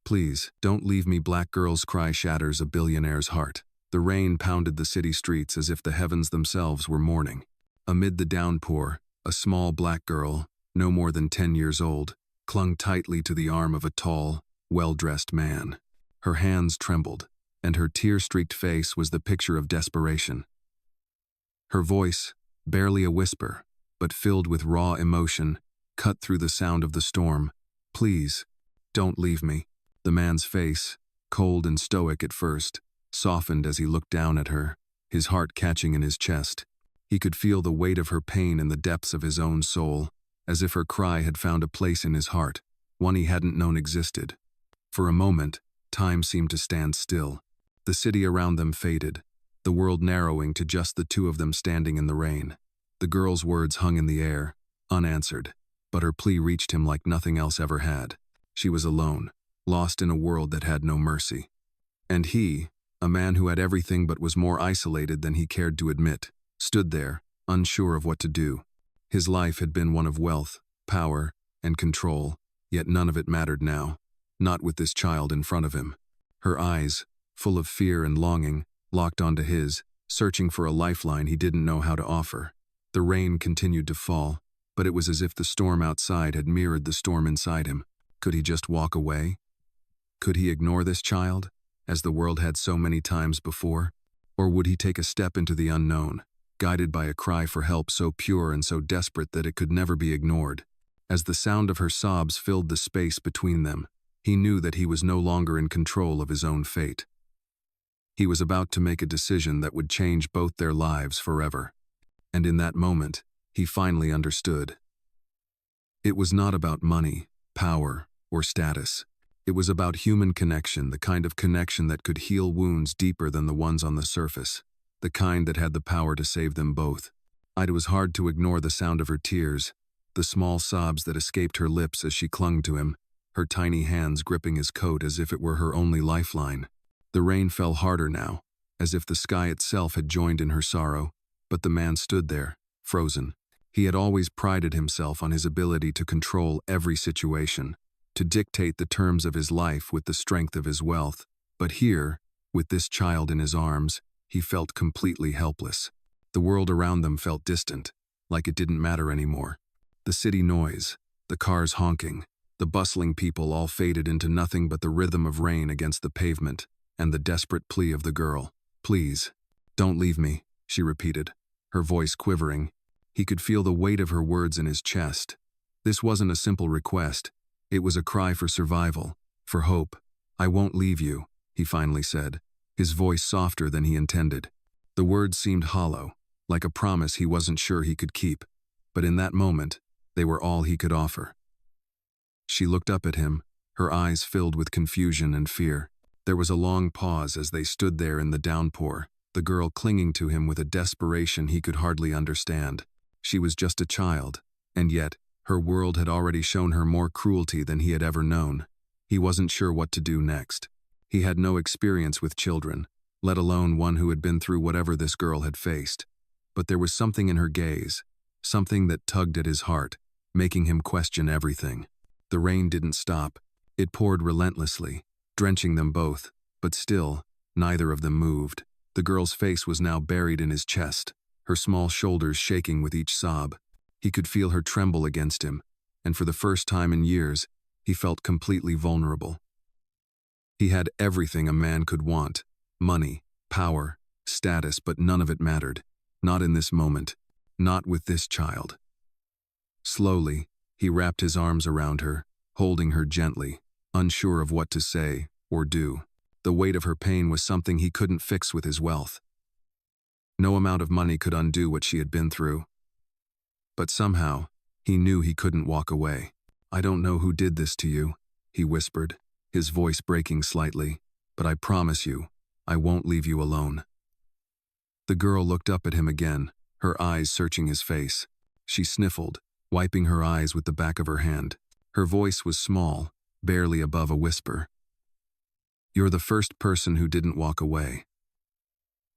Please, don't leave me. Black girl's cry shatters a billionaire's heart. The rain pounded the city streets as if the heavens themselves were mourning. Amid the downpour, a small black girl, no more than 10 years old, clung tightly to the arm of a tall, well-dressed man. Her hands trembled, and her tear-streaked face was the picture of desperation. Her voice, barely a whisper, but filled with raw emotion, cut through the sound of the storm. Please, don't leave me. The man's face, cold and stoic at first, softened as he looked down at her, his heart catching in his chest. He could feel the weight of her pain in the depths of his own soul, as if her cry had found a place in his heart, one he hadn't known existed. For a moment, time seemed to stand still. The city around them faded, the world narrowing to just the two of them standing in the rain. The girl's words hung in the air, unanswered, but her plea reached him like nothing else ever had. She was alone, lost in a world that had no mercy. And he, a man who had everything but was more isolated than he cared to admit, stood there, unsure of what to do. His life had been one of wealth, power, and control, yet none of it mattered now, not with this child in front of him. Her eyes, full of fear and longing, locked onto his, searching for a lifeline he didn't know how to offer. The rain continued to fall, but it was as if the storm outside had mirrored the storm inside him. Could he just walk away? Could he ignore this child, as the world had so many times before? Or would he take a step into the unknown, guided by a cry for help so pure and so desperate that it could never be ignored? As the sound of her sobs filled the space between them, he knew that he was no longer in control of his own fate. He was about to make a decision that would change both their lives forever. And in that moment, he finally understood. It was not about money, power, or status. It was about human connection, the kind of connection that could heal wounds deeper than the ones on the surface, the kind that had the power to save them both. It was hard to ignore the sound of her tears, the small sobs that escaped her lips as she clung to him, her tiny hands gripping his coat as if it were her only lifeline. The rain fell harder now, as if the sky itself had joined in her sorrow, but the man stood there, frozen. He had always prided himself on his ability to control every situation, to dictate the terms of his life with the strength of his wealth. But here, with this child in his arms, he felt completely helpless. The world around them felt distant, like it didn't matter anymore. The city noise, the cars honking, the bustling people all faded into nothing but the rhythm of rain against the pavement and the desperate plea of the girl. Please, don't leave me, she repeated, her voice quivering. He could feel the weight of her words in his chest. This wasn't a simple request. It was a cry for survival, for hope. I won't leave you, he finally said, his voice softer than he intended. The words seemed hollow, like a promise he wasn't sure he could keep, but in that moment, they were all he could offer. She looked up at him, her eyes filled with confusion and fear. There was a long pause as they stood there in the downpour, the girl clinging to him with a desperation he could hardly understand. She was just a child, and yet, her world had already shown her more cruelty than he had ever known. He wasn't sure what to do next. He had no experience with children, let alone one who had been through whatever this girl had faced. But there was something in her gaze, something that tugged at his heart, making him question everything. The rain didn't stop. It poured relentlessly, drenching them both, but still, neither of them moved. The girl's face was now buried in his chest, her small shoulders shaking with each sob. He could feel her tremble against him, and for the first time in years, he felt completely vulnerable. He had everything a man could want: money, power, status, but none of it mattered. Not in this moment, not with this child. Slowly, he wrapped his arms around her, holding her gently, unsure of what to say or do. The weight of her pain was something he couldn't fix with his wealth. No amount of money could undo what she had been through. But somehow, he knew he couldn't walk away. I don't know who did this to you, he whispered, his voice breaking slightly, but I promise you, I won't leave you alone. The girl looked up at him again, her eyes searching his face. She sniffled, wiping her eyes with the back of her hand. Her voice was small, barely above a whisper. You're the first person who didn't walk away.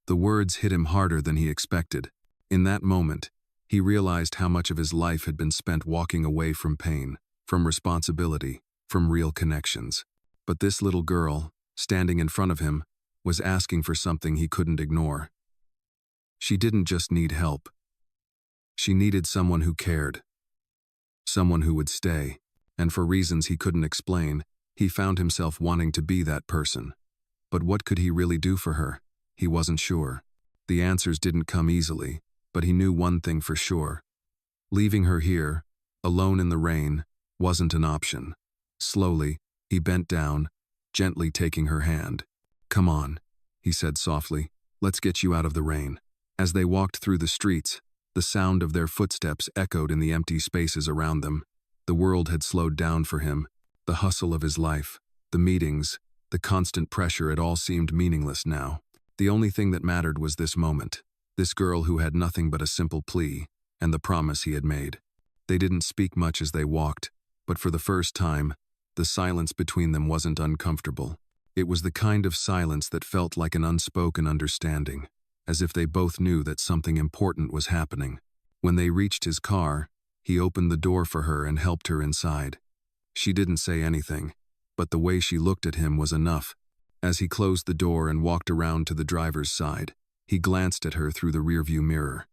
The words hit him harder than he expected. In that moment, he realized how much of his life had been spent walking away from pain, from responsibility, from real connections. But this little girl, standing in front of him, was asking for something he couldn't ignore. She didn't just need help. She needed someone who cared. Someone who would stay. And for reasons he couldn't explain, he found himself wanting to be that person. But what could he really do for her? He wasn't sure. The answers didn't come easily, but he knew one thing for sure. Leaving her here, alone in the rain, wasn't an option. Slowly, he bent down, gently taking her hand. "Come on," he said softly. "Let's get you out of the rain." As they walked through the streets, the sound of their footsteps echoed in the empty spaces around them. The world had slowed down for him. The hustle of his life, the meetings, the constant pressure, it all seemed meaningless now. The only thing that mattered was this moment, this girl who had nothing but a simple plea, and the promise he had made. They didn't speak much as they walked, but for the first time, the silence between them wasn't uncomfortable. It was the kind of silence that felt like an unspoken understanding, as if they both knew that something important was happening. When they reached his car, he opened the door for her and helped her inside. She didn't say anything, but the way she looked at him was enough. As he closed the door and walked around to the driver's side, he glanced at her through the rearview mirror.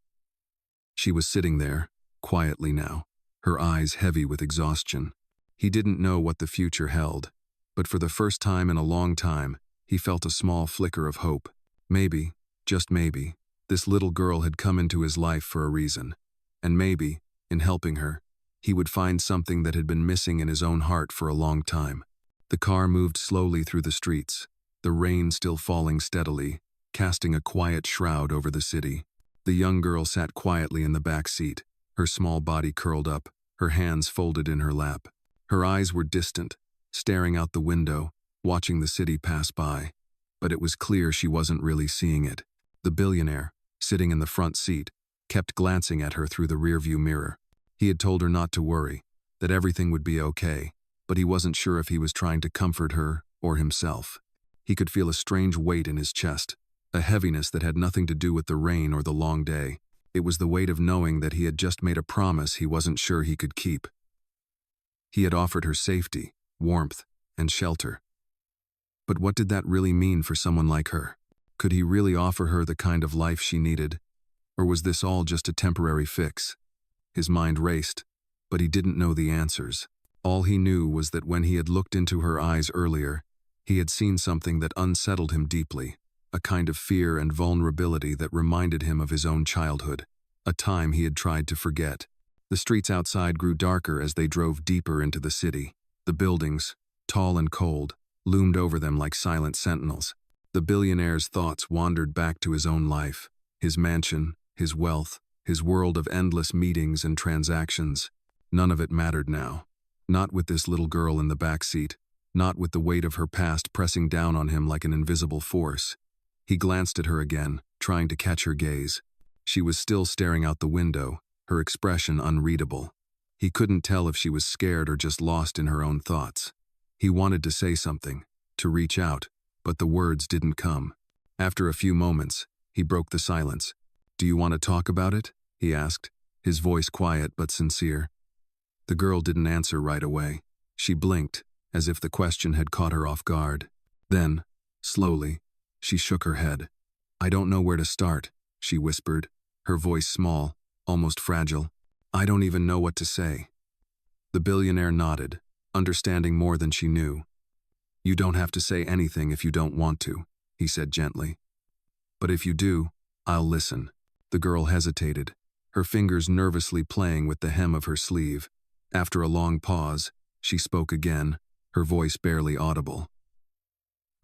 She was sitting there, quietly now, her eyes heavy with exhaustion. He didn't know what the future held, but for the first time in a long time, he felt a small flicker of hope. Maybe, just maybe, this little girl had come into his life for a reason. And maybe, in helping her, he would find something that had been missing in his own heart for a long time. The car moved slowly through the streets, the rain still falling steadily, casting a quiet shroud over the city. The young girl sat quietly in the back seat, her small body curled up, her hands folded in her lap. Her eyes were distant, staring out the window, watching the city pass by. But it was clear she wasn't really seeing it. The billionaire, sitting in the front seat, kept glancing at her through the rearview mirror. He had told her not to worry, that everything would be okay, but he wasn't sure if he was trying to comfort her or himself. He could feel a strange weight in his chest, a heaviness that had nothing to do with the rain or the long day. It was the weight of knowing that he had just made a promise he wasn't sure he could keep. He had offered her safety, warmth, and shelter. But what did that really mean for someone like her? Could he really offer her the kind of life she needed? Or was this all just a temporary fix? His mind raced, but he didn't know the answers. All he knew was that when he had looked into her eyes earlier, he had seen something that unsettled him deeply, a kind of fear and vulnerability that reminded him of his own childhood, a time he had tried to forget. The streets outside grew darker as they drove deeper into the city. The buildings, tall and cold, loomed over them like silent sentinels. The billionaire's thoughts wandered back to his own life, his mansion, his wealth, his world of endless meetings and transactions. None of it mattered now. Not with this little girl in the back seat, not with the weight of her past pressing down on him like an invisible force. He glanced at her again, trying to catch her gaze. She was still staring out the window, her expression unreadable. He couldn't tell if she was scared or just lost in her own thoughts. He wanted to say something, to reach out, but the words didn't come. After a few moments, he broke the silence. "Do you want to talk about it?" he asked, his voice quiet but sincere. The girl didn't answer right away. She blinked, as if the question had caught her off guard. Then, slowly, she shook her head. "I don't know where to start," she whispered, her voice small, almost fragile. "I don't even know what to say." The billionaire nodded, understanding more than she knew. "You don't have to say anything if you don't want to," he said gently. "But if you do, I'll listen." The girl hesitated, her fingers nervously playing with the hem of her sleeve. After a long pause, she spoke again, her voice barely audible.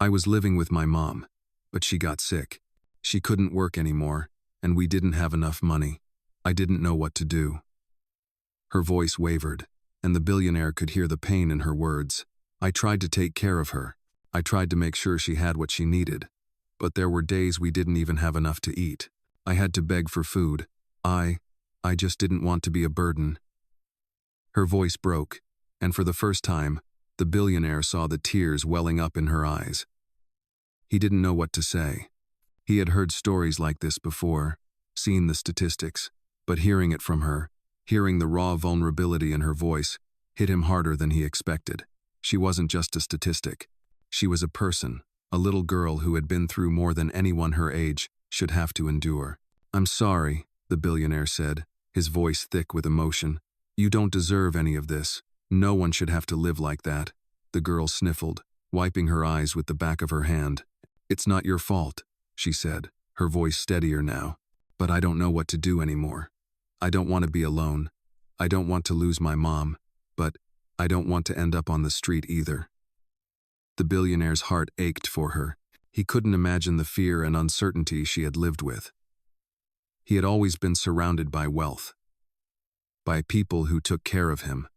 "I was living with my mom, but she got sick. She couldn't work anymore, and we didn't have enough money. I didn't know what to do." Her voice wavered, and the billionaire could hear the pain in her words. "I tried to take care of her. I tried to make sure she had what she needed. But there were days we didn't even have enough to eat. I had to beg for food. I just didn't want to be a burden." Her voice broke, and for the first time, the billionaire saw the tears welling up in her eyes. He didn't know what to say. He had heard stories like this before, seen the statistics, but hearing it from her, hearing the raw vulnerability in her voice, hit him harder than he expected. She wasn't just a statistic. She was a person, a little girl who had been through more than anyone her age should have to endure. "I'm sorry," the billionaire said, his voice thick with emotion. "You don't deserve any of this. No one should have to live like that." The girl sniffled, wiping her eyes with the back of her hand. "It's not your fault," she said, her voice steadier now. "But I don't know what to do anymore. I don't want to be alone. I don't want to lose my mom, but I don't want to end up on the street either." The billionaire's heart ached for her. He couldn't imagine the fear and uncertainty she had lived with. He had always been surrounded by wealth, by people who took care of him,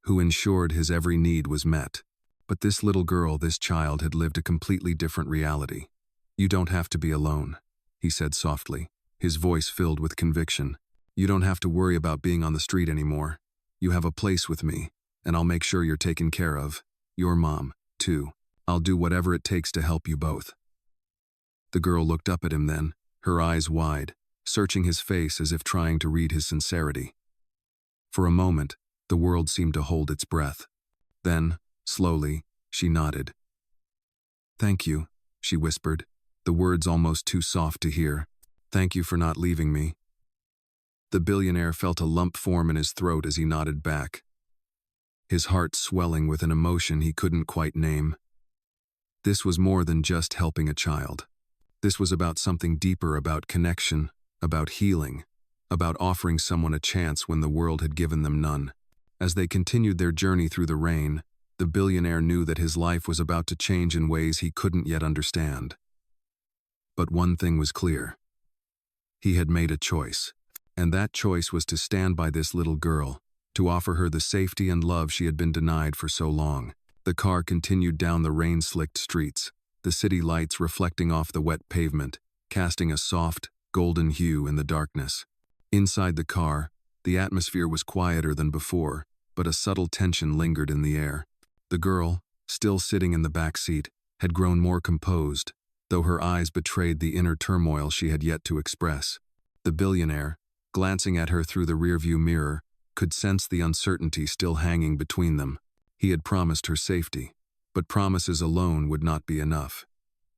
who ensured his every need was met. But this little girl, this child, had lived a completely different reality. "You don't have to be alone," he said softly, his voice filled with conviction. "You don't have to worry about being on the street anymore. You have a place with me, and I'll make sure you're taken care of. Your mom, too. I'll do whatever it takes to help you both." The girl looked up at him then, her eyes wide, searching his face as if trying to read his sincerity. For a moment, the world seemed to hold its breath. Then, slowly, she nodded. "Thank you," she whispered, the words almost too soft to hear. "Thank you for not leaving me." The billionaire felt a lump form in his throat as he nodded back, his heart swelling with an emotion he couldn't quite name. This was more than just helping a child. This was about something deeper, about connection, about healing, about offering someone a chance when the world had given them none. As they continued their journey through the rain, the billionaire knew that his life was about to change in ways he couldn't yet understand. But one thing was clear. He had made a choice, and that choice was to stand by this little girl, to offer her the safety and love she had been denied for so long. The car continued down the rain-slicked streets, the city lights reflecting off the wet pavement, casting a soft, golden hue in the darkness. Inside the car, the atmosphere was quieter than before, but a subtle tension lingered in the air. The girl, still sitting in the back seat, had grown more composed, though her eyes betrayed the inner turmoil she had yet to express. The billionaire, glancing at her through the rearview mirror, could sense the uncertainty still hanging between them. He had promised her safety, but promises alone would not be enough.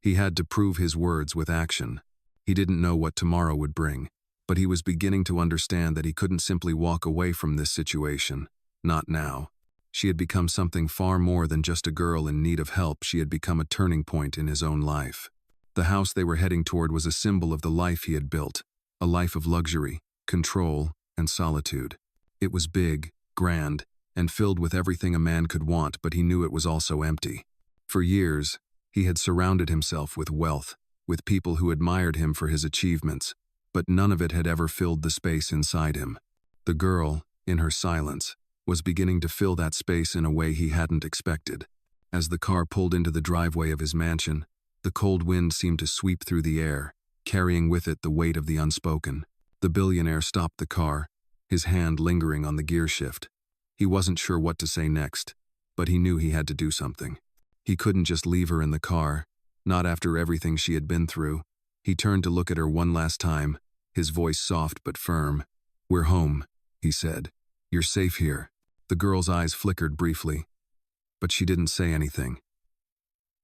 He had to prove his words with action. He didn't know what tomorrow would bring, but he was beginning to understand that he couldn't simply walk away from this situation. Not now. She had become something far more than just a girl in need of help. She had become a turning point in his own life. The house they were heading toward was a symbol of the life he had built, a life of luxury, control, and solitude. It was big, grand, and filled with everything a man could want, but he knew it was also empty. For years, he had surrounded himself with wealth, with people who admired him for his achievements, but none of it had ever filled the space inside him. The girl, in her silence, was beginning to fill that space in a way he hadn't expected. As the car pulled into the driveway of his mansion, the cold wind seemed to sweep through the air, carrying with it the weight of the unspoken. The billionaire stopped the car, his hand lingering on the gear shift. He wasn't sure what to say next, but he knew he had to do something. He couldn't just leave her in the car, not after everything she had been through. He turned to look at her one last time, his voice soft but firm. "We're home," he said. "You're safe here." The girl's eyes flickered briefly, but she didn't say anything.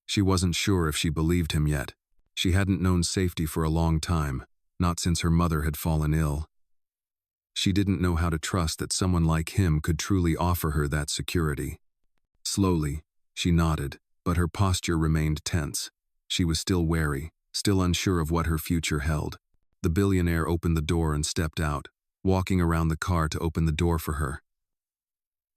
She wasn't sure if she believed him yet. She hadn't known safety for a long time, not since her mother had fallen ill. She didn't know how to trust that someone like him could truly offer her that security. Slowly, she nodded, but her posture remained tense. She was still wary, still unsure of what her future held. The billionaire opened the door and stepped out, walking around the car to open the door for her.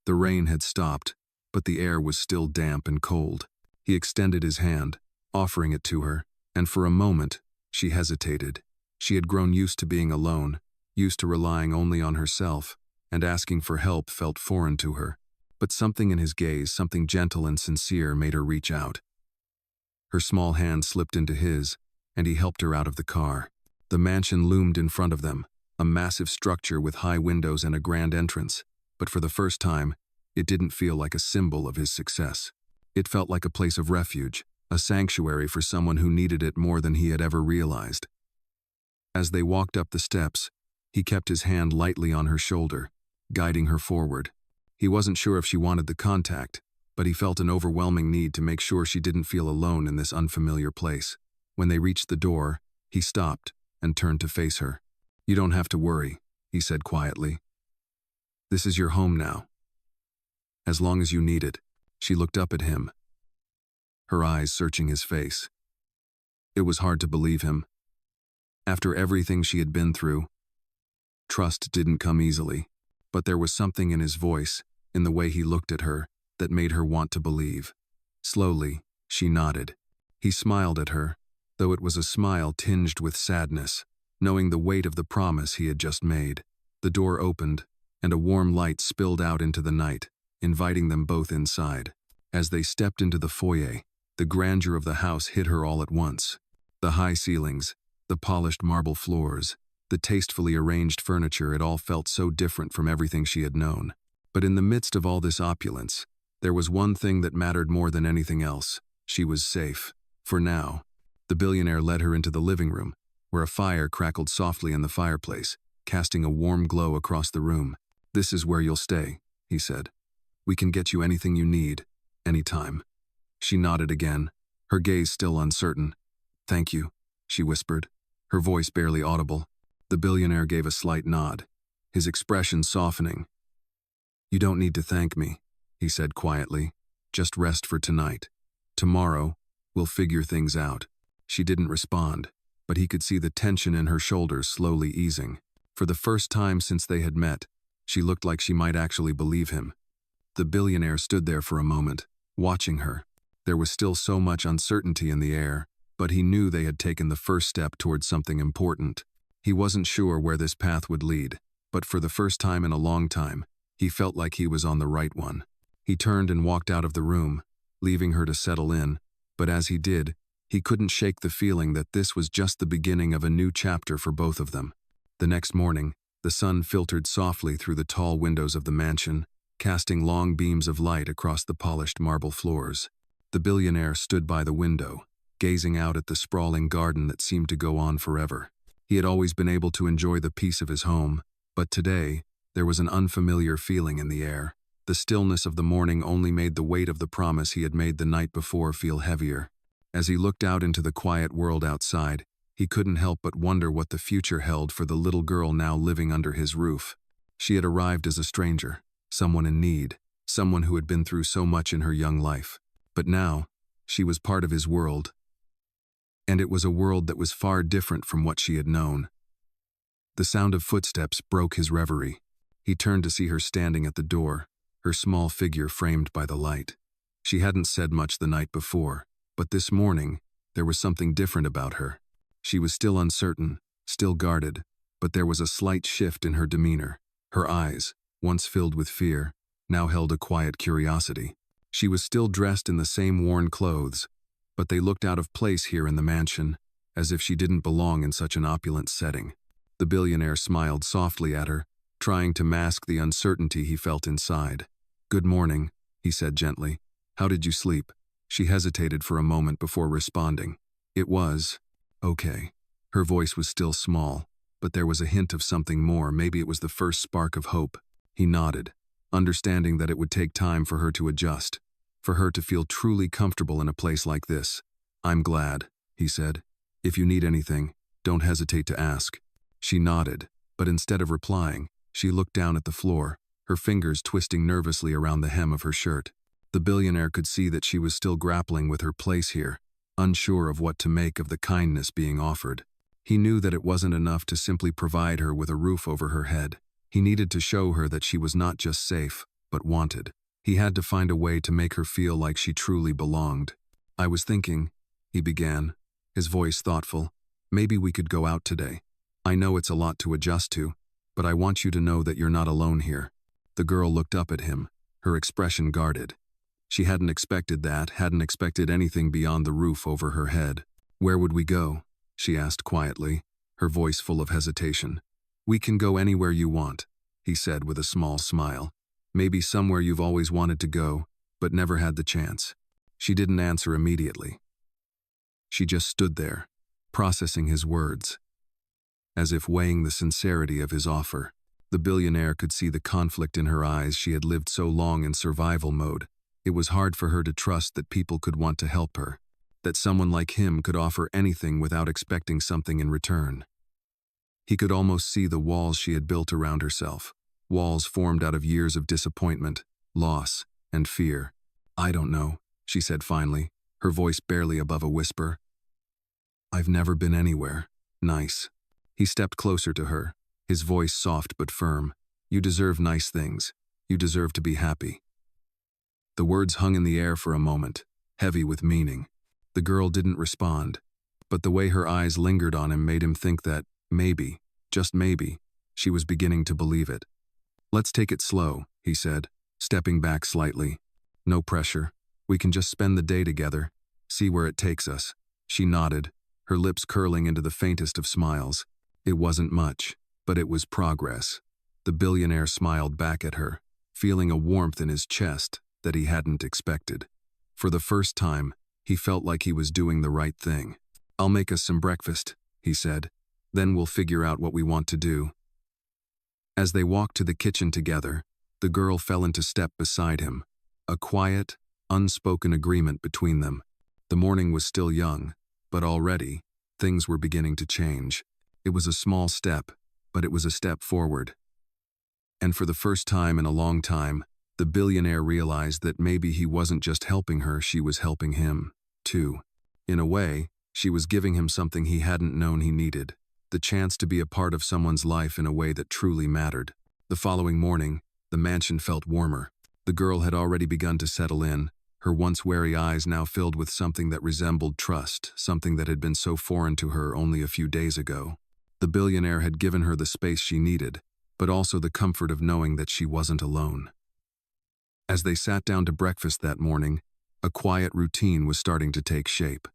The rain had stopped, but the air was still damp and cold. He extended his hand, offering it to her, and for a moment, she hesitated. She had grown used to being alone, used to relying only on herself, and asking for help felt foreign to her. But something in his gaze, something gentle and sincere, made her reach out. Her small hand slipped into his, and he helped her out of the car. The mansion loomed in front of them, a massive structure with high windows and a grand entrance, but for the first time, it didn't feel like a symbol of his success. It felt like a place of refuge, a sanctuary for someone who needed it more than he had ever realized. As they walked up the steps, he kept his hand lightly on her shoulder, guiding her forward. He wasn't sure if she wanted the contact, but he felt an overwhelming need to make sure she didn't feel alone in this unfamiliar place. When they reached the door, he stopped and turned to face her. "You don't have to worry," he said quietly. "This is your home now. As long as you need it." She looked up at him, her eyes searching his face. It was hard to believe him. After everything she had been through, trust didn't come easily, but there was something in his voice, in the way he looked at her, that made her want to believe. Slowly, she nodded. He smiled at her, though it was a smile tinged with sadness, knowing the weight of the promise he had just made. The door opened, and a warm light spilled out into the night, inviting them both inside. As they stepped into the foyer, the grandeur of the house hit her all at once. The high ceilings, the polished marble floors, the tastefully arranged furniture, it all felt so different from everything she had known. But in the midst of all this opulence, there was one thing that mattered more than anything else. She was safe. For now. The billionaire led her into the living room, where a fire crackled softly in the fireplace, casting a warm glow across the room. "This is where you'll stay," he said. "We can get you anything you need, anytime." She nodded again, her gaze still uncertain. "Thank you," she whispered, her voice barely audible. The billionaire gave a slight nod, his expression softening. "You don't need to thank me," he said quietly. "Just rest for tonight. Tomorrow, we'll figure things out." She didn't respond, but he could see the tension in her shoulders slowly easing. For the first time since they had met, she looked like she might actually believe him. The billionaire stood there for a moment, watching her. There was still so much uncertainty in the air, but he knew they had taken the first step towards something important. He wasn't sure where this path would lead, but for the first time in a long time, he felt like he was on the right one. He turned and walked out of the room, leaving her to settle in, but as he did, he couldn't shake the feeling that this was just the beginning of a new chapter for both of them. The next morning, the sun filtered softly through the tall windows of the mansion, casting long beams of light across the polished marble floors. The billionaire stood by the window, gazing out at the sprawling garden that seemed to go on forever. He had always been able to enjoy the peace of his home, but today, there was an unfamiliar feeling in the air. The stillness of the morning only made the weight of the promise he had made the night before feel heavier. As he looked out into the quiet world outside, he couldn't help but wonder what the future held for the little girl now living under his roof. She had arrived as a stranger, someone in need, someone who had been through so much in her young life. But now, she was part of his world. And it was a world that was far different from what she had known. The sound of footsteps broke his reverie. He turned to see her standing at the door, her small figure framed by the light. She hadn't said much the night before, but this morning, there was something different about her. She was still uncertain, still guarded, but there was a slight shift in her demeanor. Her eyes, once filled with fear, now held a quiet curiosity. She was still dressed in the same worn clothes, but they looked out of place here in the mansion, as if she didn't belong in such an opulent setting. The billionaire smiled softly at her, trying to mask the uncertainty he felt inside. "Good morning," he said gently. "How did you sleep?" She hesitated for a moment before responding. "It was okay." Her voice was still small, but there was a hint of something more. Maybe it was the first spark of hope. He nodded, understanding that it would take time for her to adjust, for her to feel truly comfortable in a place like this. "I'm glad," he said. "If you need anything, don't hesitate to ask." She nodded, but instead of replying, she looked down at the floor, her fingers twisting nervously around the hem of her shirt. The billionaire could see that she was still grappling with her place here, unsure of what to make of the kindness being offered. He knew that it wasn't enough to simply provide her with a roof over her head. He needed to show her that she was not just safe, but wanted. He had to find a way to make her feel like she truly belonged. "I was thinking," he began, his voice thoughtful, "maybe we could go out today. I know it's a lot to adjust to, but I want you to know that you're not alone here." The girl looked up at him, her expression guarded. She hadn't expected that, hadn't expected anything beyond the roof over her head. "Where would we go?" she asked quietly, her voice full of hesitation. "We can go anywhere you want," he said with a small smile. "Maybe somewhere you've always wanted to go, but never had the chance." She didn't answer immediately. She just stood there, processing his words, as if weighing the sincerity of his offer. The billionaire could see the conflict in her eyes. She had lived so long in survival mode, It was hard for her to trust that people could want to help her, that someone like him could offer anything without expecting something in return. He could almost see the walls she had built around herself, walls formed out of years of disappointment, loss, and fear. "I don't know," she said finally, her voice barely above a whisper. "I've never been anywhere nice." He stepped closer to her, his voice soft but firm. "You deserve nice things. You deserve to be happy." The words hung in the air for a moment, heavy with meaning. The girl didn't respond, but the way her eyes lingered on him made him think that, maybe, just maybe, she was beginning to believe it. "Let's take it slow," he said, stepping back slightly. "No pressure. We can just spend the day together, see where it takes us." She nodded, her lips curling into the faintest of smiles. It wasn't much, but it was progress. The billionaire smiled back at her, feeling a warmth in his chest that he hadn't expected. For the first time, he felt like he was doing the right thing. "I'll make us some breakfast," he said. "Then we'll figure out what we want to do." As they walked to the kitchen together, the girl fell into step beside him, a quiet, unspoken agreement between them. The morning was still young, but already, things were beginning to change. It was a small step, but it was a step forward. And for the first time in a long time, the billionaire realized that maybe he wasn't just helping her, she was helping him, too. In a way, she was giving him something he hadn't known he needed, the chance to be a part of someone's life in a way that truly mattered. The following morning, the mansion felt warmer. The girl had already begun to settle in, her once wary eyes now filled with something that resembled trust, something that had been so foreign to her only a few days ago. The billionaire had given her the space she needed, but also the comfort of knowing that she wasn't alone. As they sat down to breakfast that morning, a quiet routine was starting to take shape.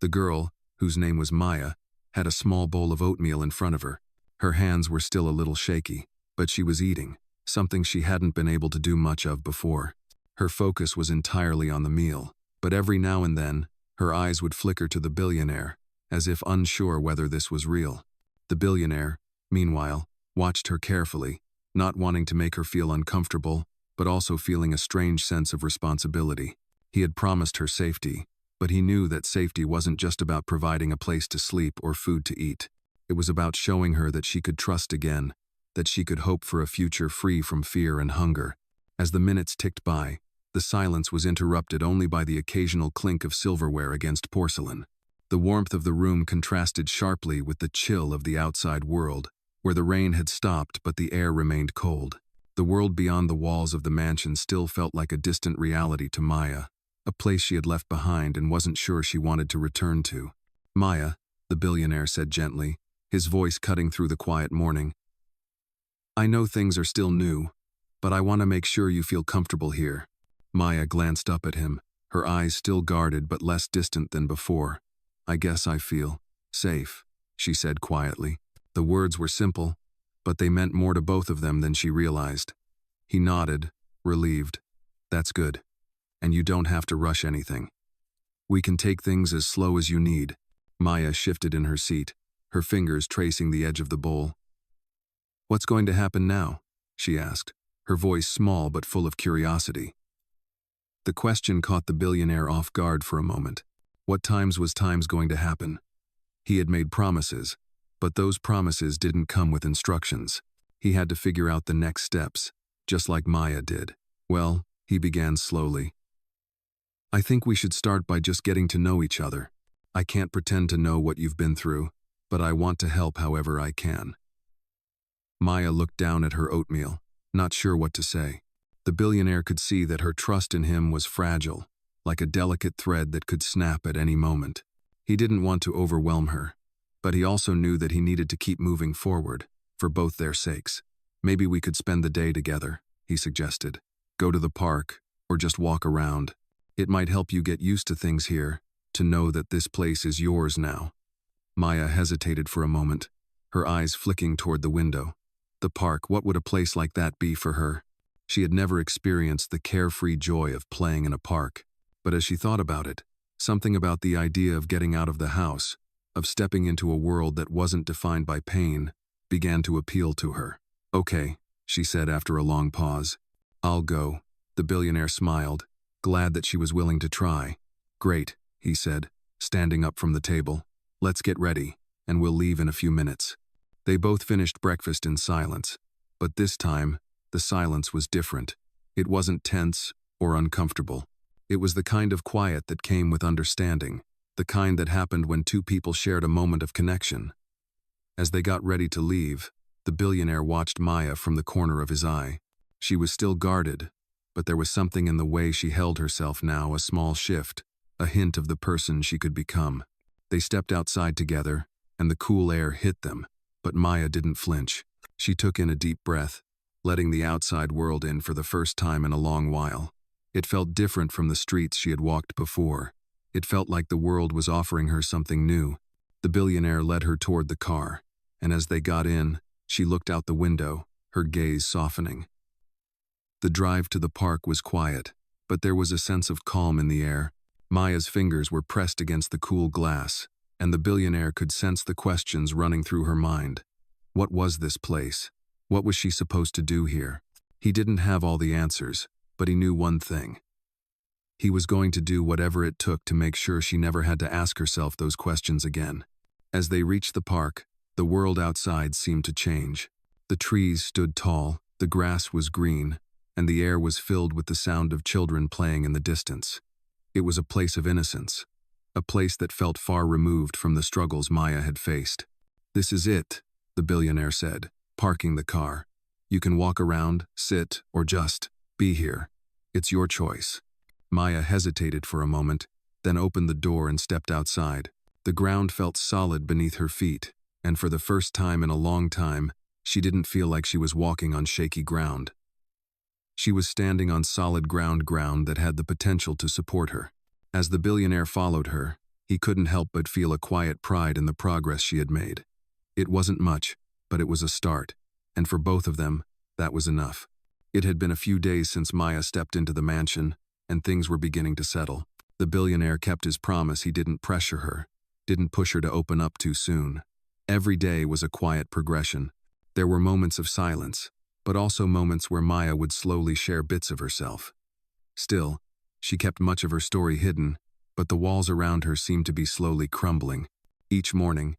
The girl, whose name was Maya, had a small bowl of oatmeal in front of her. Her hands were still a little shaky, but she was eating, something she hadn't been able to do much of before. Her focus was entirely on the meal, but every now and then, her eyes would flicker to the billionaire, as if unsure whether this was real. The billionaire, meanwhile, watched her carefully, not wanting to make her feel uncomfortable, but also feeling a strange sense of responsibility. He had promised her safety, but he knew that safety wasn't just about providing a place to sleep or food to eat. It was about showing her that she could trust again, that she could hope for a future free from fear and hunger. As the minutes ticked by, the silence was interrupted only by the occasional clink of silverware against porcelain. The warmth of the room contrasted sharply with the chill of the outside world, where the rain had stopped but the air remained cold. The world beyond the walls of the mansion still felt like a distant reality to Maya, a place she had left behind and wasn't sure she wanted to return to. "Maya," the billionaire said gently, his voice cutting through the quiet morning. "I know things are still new, but I want to make sure you feel comfortable here." Maya glanced up at him, her eyes still guarded but less distant than before. "I guess I feel safe," she said quietly. The words were simple, but they meant more to both of them than she realized. He nodded, relieved. "That's good. And you don't have to rush anything. We can take things as slow as you need." Maya shifted in her seat, her fingers tracing the edge of the bowl. "What's going to happen now?" she asked, her voice small but full of curiosity. The question caught the billionaire off guard for a moment. What times was going to happen? He had made promises, but those promises didn't come with instructions. He had to figure out the next steps, just like Maya did. "Well," he began slowly, "I think we should start by just getting to know each other. I can't pretend to know what you've been through, but I want to help however I can." Maya looked down at her oatmeal, not sure what to say. The billionaire could see that her trust in him was fragile, like a delicate thread that could snap at any moment. He didn't want to overwhelm her, but he also knew that he needed to keep moving forward, for both their sakes. "Maybe we could spend the day together," he suggested. "Go to the park, or just walk around. It might help you get used to things here, to know that this place is yours now." Maya hesitated for a moment, her eyes flicking toward the window. The park, what would a place like that be for her? She had never experienced the carefree joy of playing in a park, but as she thought about it, something about the idea of getting out of the house, of stepping into a world that wasn't defined by pain, began to appeal to her. "Okay," she said after a long pause. "I'll go." The billionaire smiled, glad that she was willing to try. "Great," he said, standing up from the table. "Let's get ready, and we'll leave in a few minutes." They both finished breakfast in silence, but this time, the silence was different. It wasn't tense or uncomfortable. It was the kind of quiet that came with understanding, the kind that happened when two people shared a moment of connection. As they got ready to leave, the billionaire watched Maya from the corner of his eye. She was still guarded, but there was something in the way she held herself now, a small shift, a hint of the person she could become. They stepped outside together, and the cool air hit them, but Maya didn't flinch. She took in a deep breath, letting the outside world in for the first time in a long while. It felt different from the streets she had walked before. It felt like the world was offering her something new. The billionaire led her toward the car, and as they got in, she looked out the window, her gaze softening. The drive to the park was quiet, but there was a sense of calm in the air. Maya's fingers were pressed against the cool glass, and the billionaire could sense the questions running through her mind. What was this place? What was she supposed to do here? He didn't have all the answers, but he knew one thing. He was going to do whatever it took to make sure she never had to ask herself those questions again. As they reached the park, the world outside seemed to change. The trees stood tall, the grass was green, and the air was filled with the sound of children playing in the distance. It was a place of innocence, a place that felt far removed from the struggles Maya had faced. "This is it," the billionaire said, parking the car. "You can walk around, sit, or just be here. It's your choice." Maya hesitated for a moment, then opened the door and stepped outside. The ground felt solid beneath her feet, and for the first time in a long time, she didn't feel like she was walking on shaky ground. She was standing on solid ground that had the potential to support her. As the billionaire followed her, he couldn't help but feel a quiet pride in the progress she had made. It wasn't much, but it was a start, and for both of them, that was enough. It had been a few days since Maya stepped into the mansion, and things were beginning to settle. The billionaire kept his promise. He didn't pressure her, didn't push her to open up too soon. Every day was a quiet progression. There were moments of silence, but also moments where Maya would slowly share bits of herself. Still, she kept much of her story hidden, but the walls around her seemed to be slowly crumbling. Each morning,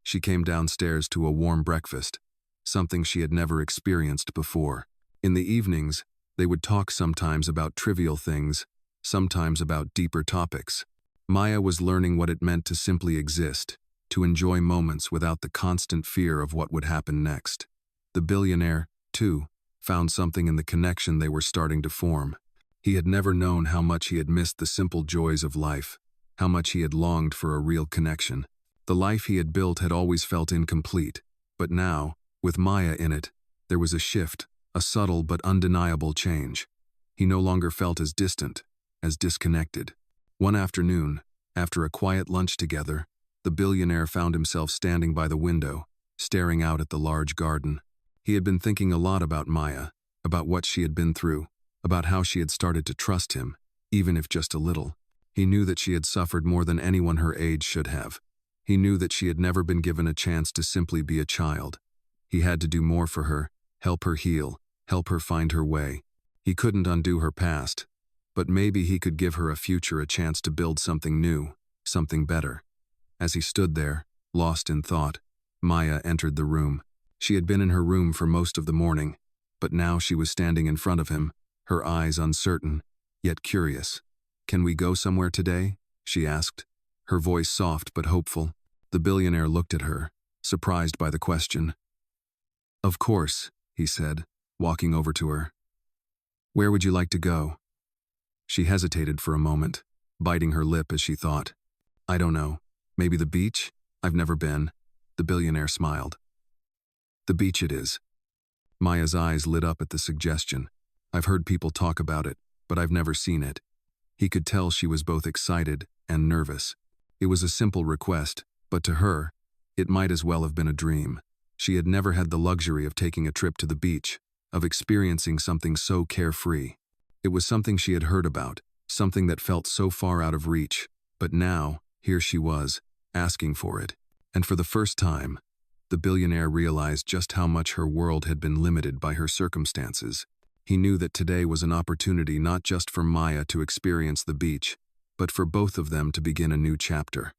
she came downstairs to a warm breakfast, something she had never experienced before. In the evenings, they would talk sometimes about trivial things, sometimes about deeper topics. Maya was learning what it meant to simply exist, to enjoy moments without the constant fear of what would happen next. The billionaire, too, found something in the connection they were starting to form. He had never known how much he had missed the simple joys of life, how much he had longed for a real connection. The life he had built had always felt incomplete, but now, with Maya in it, there was a shift, a subtle but undeniable change. He no longer felt as distant, as disconnected. One afternoon, after a quiet lunch together, the billionaire found himself standing by the window, staring out at the large garden. He had been thinking a lot about Maya, about what she had been through, about how she had started to trust him, even if just a little. He knew that she had suffered more than anyone her age should have. He knew that she had never been given a chance to simply be a child. He had to do more for her, help her heal, help her find her way. He couldn't undo her past, but maybe he could give her a future, a chance to build something new, something better. As he stood there, lost in thought, Maya entered the room. She had been in her room for most of the morning, but now she was standing in front of him, her eyes uncertain, yet curious. "Can we go somewhere today?" she asked, her voice soft but hopeful. The billionaire looked at her, surprised by the question. "Of course," he said, walking over to her. "Where would you like to go?" She hesitated for a moment, biting her lip as she thought. "I don't know. Maybe the beach? I've never been." The billionaire smiled. "The beach it is." Maya's eyes lit up at the suggestion. "I've heard people talk about it, but I've never seen it." He could tell she was both excited and nervous. It was a simple request, but to her, it might as well have been a dream. She had never had the luxury of taking a trip to the beach, of experiencing something so carefree. It was something she had heard about, something that felt so far out of reach, but now, here she was, asking for it. And for the first time, the billionaire realized just how much her world had been limited by her circumstances. He knew that today was an opportunity not just for Maya to experience the beach, but for both of them to begin a new chapter.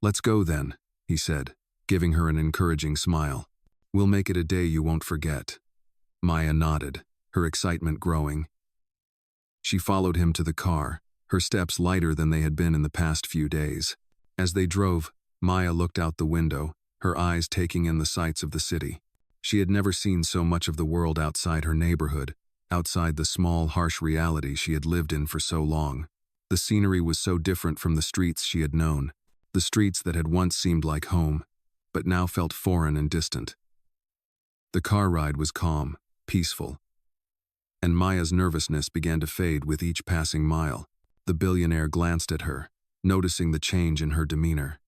"Let's go then," he said, giving her an encouraging smile. "We'll make it a day you won't forget." Maya nodded, her excitement growing. She followed him to the car, her steps lighter than they had been in the past few days. As they drove, Maya looked out the window, her eyes taking in the sights of the city. She had never seen so much of the world outside her neighborhood, outside the small, harsh reality she had lived in for so long. The scenery was so different from the streets she had known, the streets that had once seemed like home, but now felt foreign and distant. The car ride was calm, peaceful, and Maya's nervousness began to fade with each passing mile. The billionaire glanced at her, noticing the change in her demeanor.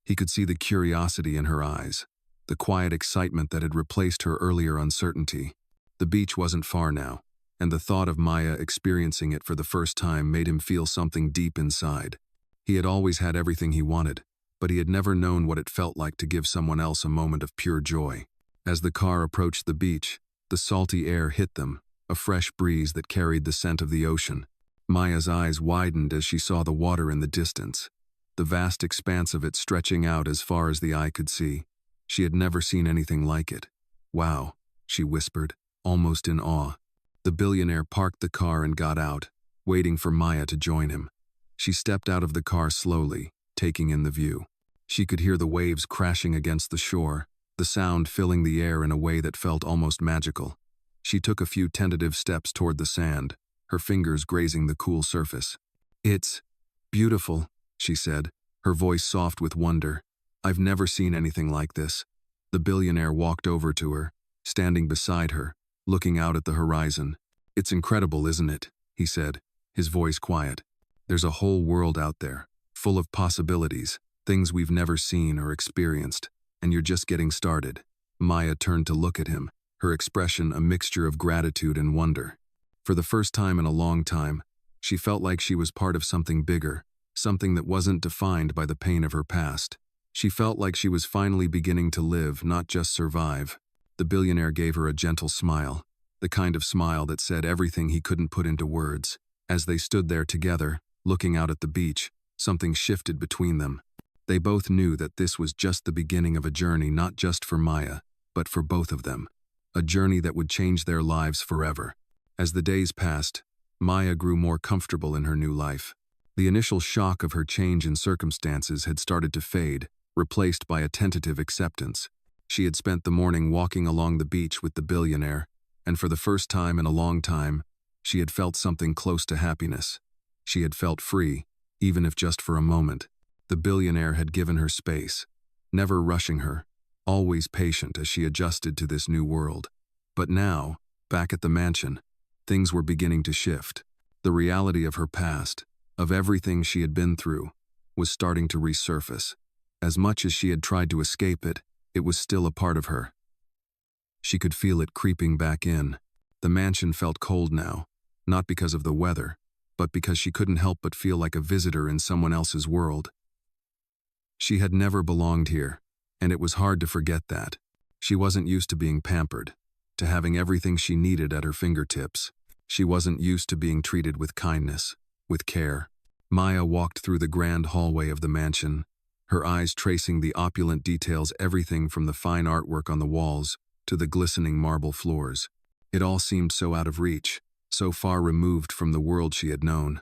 He could see the curiosity in her eyes, the quiet excitement that had replaced her earlier uncertainty. The beach wasn't far now, and the thought of Maya experiencing it for the first time made him feel something deep inside. He had always had everything he wanted, but he had never known what it felt like to give someone else a moment of pure joy. As the car approached the beach, the salty air hit them, a fresh breeze that carried the scent of the ocean. Maya's eyes widened as she saw the water in the distance, the vast expanse of it stretching out as far as the eye could see. She had never seen anything like it. "Wow," she whispered, almost in awe. The billionaire parked the car and got out, waiting for Maya to join him. She stepped out of the car slowly, taking in the view. She could hear the waves crashing against the shore, the sound filling the air in a way that felt almost magical. She took a few tentative steps toward the sand, her fingers grazing the cool surface. "It's beautiful," she said, her voice soft with wonder. "I've never seen anything like this." The billionaire walked over to her, standing beside her, looking out at the horizon. "It's incredible, isn't it?" he said, his voice quiet. "There's a whole world out there, full of possibilities, things we've never seen or experienced, and you're just getting started." Maya turned to look at him, her expression a mixture of gratitude and wonder. For the first time in a long time, she felt like she was part of something bigger, something that wasn't defined by the pain of her past. She felt like she was finally beginning to live, not just survive. The billionaire gave her a gentle smile, the kind of smile that said everything he couldn't put into words. As they stood there together, looking out at the beach, something shifted between them. They both knew that this was just the beginning of a journey not just for Maya, but for both of them. A journey that would change their lives forever. As the days passed, Maya grew more comfortable in her new life. The initial shock of her change in circumstances had started to fade, replaced by a tentative acceptance. She had spent the morning walking along the beach with the billionaire, and for the first time in a long time, she had felt something close to happiness. She had felt free, even if just for a moment. The billionaire had given her space, never rushing her, always patient as she adjusted to this new world. But now, back at the mansion, things were beginning to shift. The reality of her past, of everything she had been through, was starting to resurface. As much as she had tried to escape it, it was still a part of her. She could feel it creeping back in. The mansion felt cold now, not because of the weather, but because she couldn't help but feel like a visitor in someone else's world. She had never belonged here, and it was hard to forget that. She wasn't used to being pampered, to having everything she needed at her fingertips. She wasn't used to being treated with kindness, with care. Maya walked through the grand hallway of the mansion, her eyes tracing the opulent details, everything from the fine artwork on the walls to the glistening marble floors. It all seemed so out of reach, so far removed from the world she had known.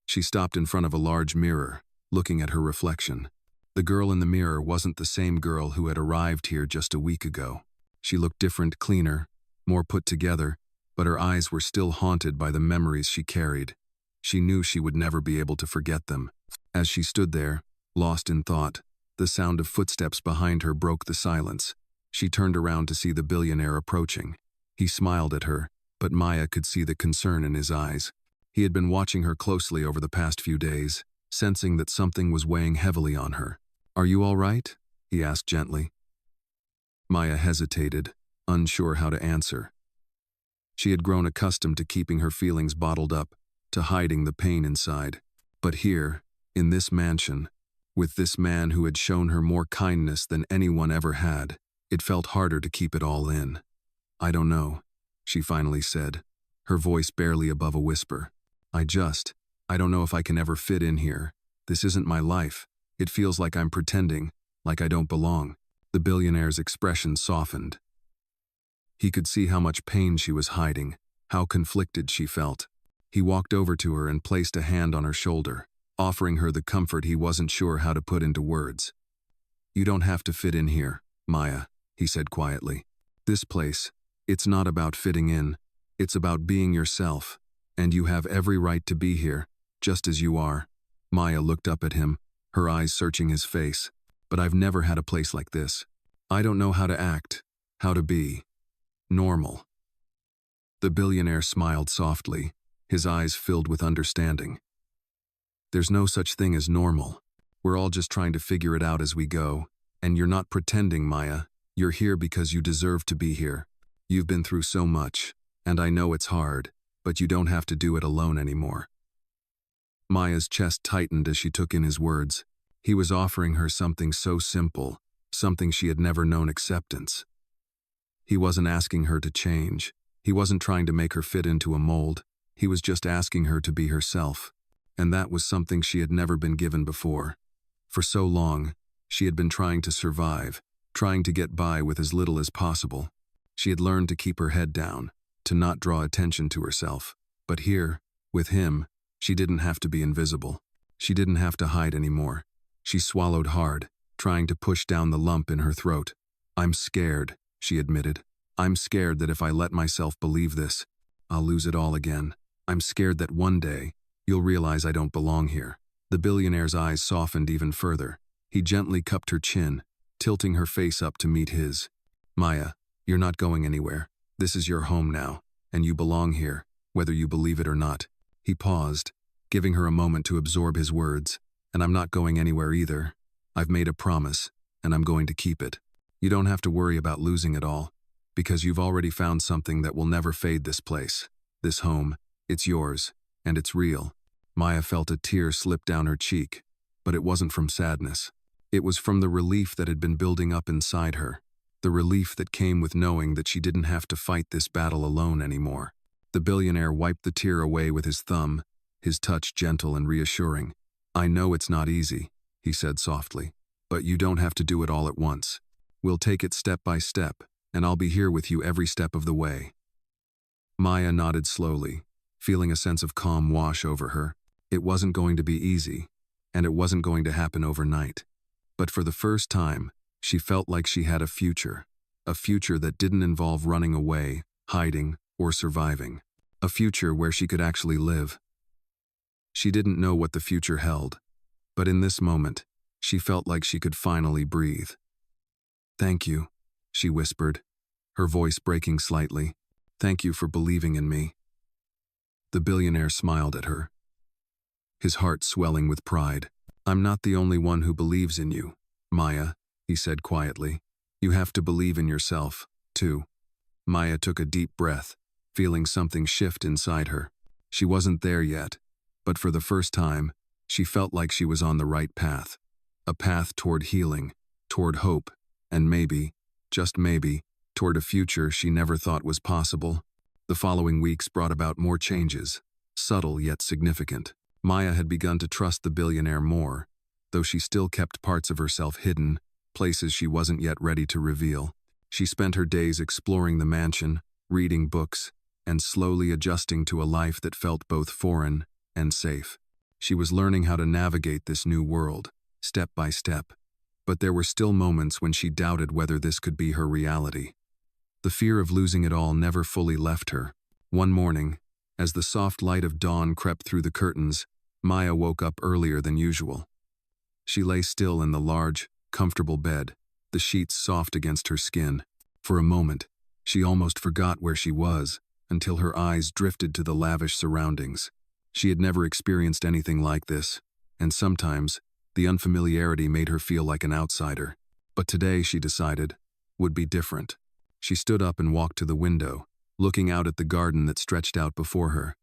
She stopped in front of a large mirror, looking at her reflection. The girl in the mirror wasn't the same girl who had arrived here just a week ago. She looked different, cleaner, more put together, but her eyes were still haunted by the memories she carried. She knew she would never be able to forget them. As she stood there, lost in thought, the sound of footsteps behind her broke the silence. She turned around to see the billionaire approaching. He smiled at her, but Maya could see the concern in his eyes. He had been watching her closely over the past few days, sensing that something was weighing heavily on her. "Are you all right?" he asked gently. Maya hesitated, unsure how to answer. She had grown accustomed to keeping her feelings bottled up, to hiding the pain inside. But here, in this mansion, with this man who had shown her more kindness than anyone ever had, it felt harder to keep it all in. "I don't know," she finally said, her voice barely above a whisper. I don't know if I can ever fit in here. This isn't my life. It feels like I'm pretending, like I don't belong." The billionaire's expression softened. He could see how much pain she was hiding, how conflicted she felt. He walked over to her and placed a hand on her shoulder, offering her the comfort he wasn't sure how to put into words. "You don't have to fit in here, Maya," he said quietly. "This place, it's not about fitting in. It's about being yourself, and you have every right to be here, just as you are." Maya looked up at him, her eyes searching his face. "But I've never had a place like this. I don't know how to act, how to be normal." The billionaire smiled softly, his eyes filled with understanding. "There's no such thing as normal. We're all just trying to figure it out as we go. And you're not pretending, Maya. You're here because you deserve to be here. You've been through so much, and I know it's hard, but you don't have to do it alone anymore." Maya's chest tightened as she took in his words. He was offering her something so simple, something she had never known: acceptance. He wasn't asking her to change. He wasn't trying to make her fit into a mold. He was just asking her to be herself. And that was something she had never been given before. For so long, she had been trying to survive, trying to get by with as little as possible. She had learned to keep her head down, to not draw attention to herself. But here, with him, she didn't have to be invisible. She didn't have to hide anymore. She swallowed hard, trying to push down the lump in her throat. "I'm scared," she admitted. "I'm scared that if I let myself believe this, I'll lose it all again. I'm scared that one day, you'll realize I don't belong here." The billionaire's eyes softened even further. He gently cupped her chin, tilting her face up to meet his. "Maya, you're not going anywhere. This is your home now, and you belong here, whether you believe it or not." He paused, giving her a moment to absorb his words. "And I'm not going anywhere either. I've made a promise, and I'm going to keep it. You don't have to worry about losing it all, because you've already found something that will never fade: this place, this home. It's yours, and it's real." Maya felt a tear slip down her cheek, but it wasn't from sadness. It was from the relief that had been building up inside her, the relief that came with knowing that she didn't have to fight this battle alone anymore. The billionaire wiped the tear away with his thumb, his touch gentle and reassuring. "I know it's not easy," he said softly, "but you don't have to do it all at once. We'll take it step by step, and I'll be here with you every step of the way." Maya nodded slowly, feeling a sense of calm wash over her. It wasn't going to be easy, and it wasn't going to happen overnight. But for the first time, she felt like she had a future that didn't involve running away, hiding, or surviving. A future where she could actually live. She didn't know what the future held, but in this moment, she felt like she could finally breathe. "Thank you," she whispered, her voice breaking slightly. "Thank you for believing in me." The billionaire smiled at her, his heart swelling with pride. "I'm not the only one who believes in you, Maya," he said quietly. "You have to believe in yourself, too." Maya took a deep breath, feeling something shift inside her. She wasn't there yet, but for the first time, she felt like she was on the right path. A path toward healing, toward hope, and maybe, just maybe, toward a future she never thought was possible. The following weeks brought about more changes, subtle yet significant. Maya had begun to trust the billionaire more, though she still kept parts of herself hidden, places she wasn't yet ready to reveal. She spent her days exploring the mansion, reading books, and slowly adjusting to a life that felt both foreign and safe. She was learning how to navigate this new world, step by step, but there were still moments when she doubted whether this could be her reality. The fear of losing it all never fully left her. One morning, as the soft light of dawn crept through the curtains, Maya woke up earlier than usual. She lay still in the large, comfortable bed, the sheets soft against her skin. For a moment, she almost forgot where she was, until her eyes drifted to the lavish surroundings. She had never experienced anything like this, and sometimes, the unfamiliarity made her feel like an outsider. But today, she decided, would be different. She stood up and walked to the window, looking out at the garden that stretched out before her.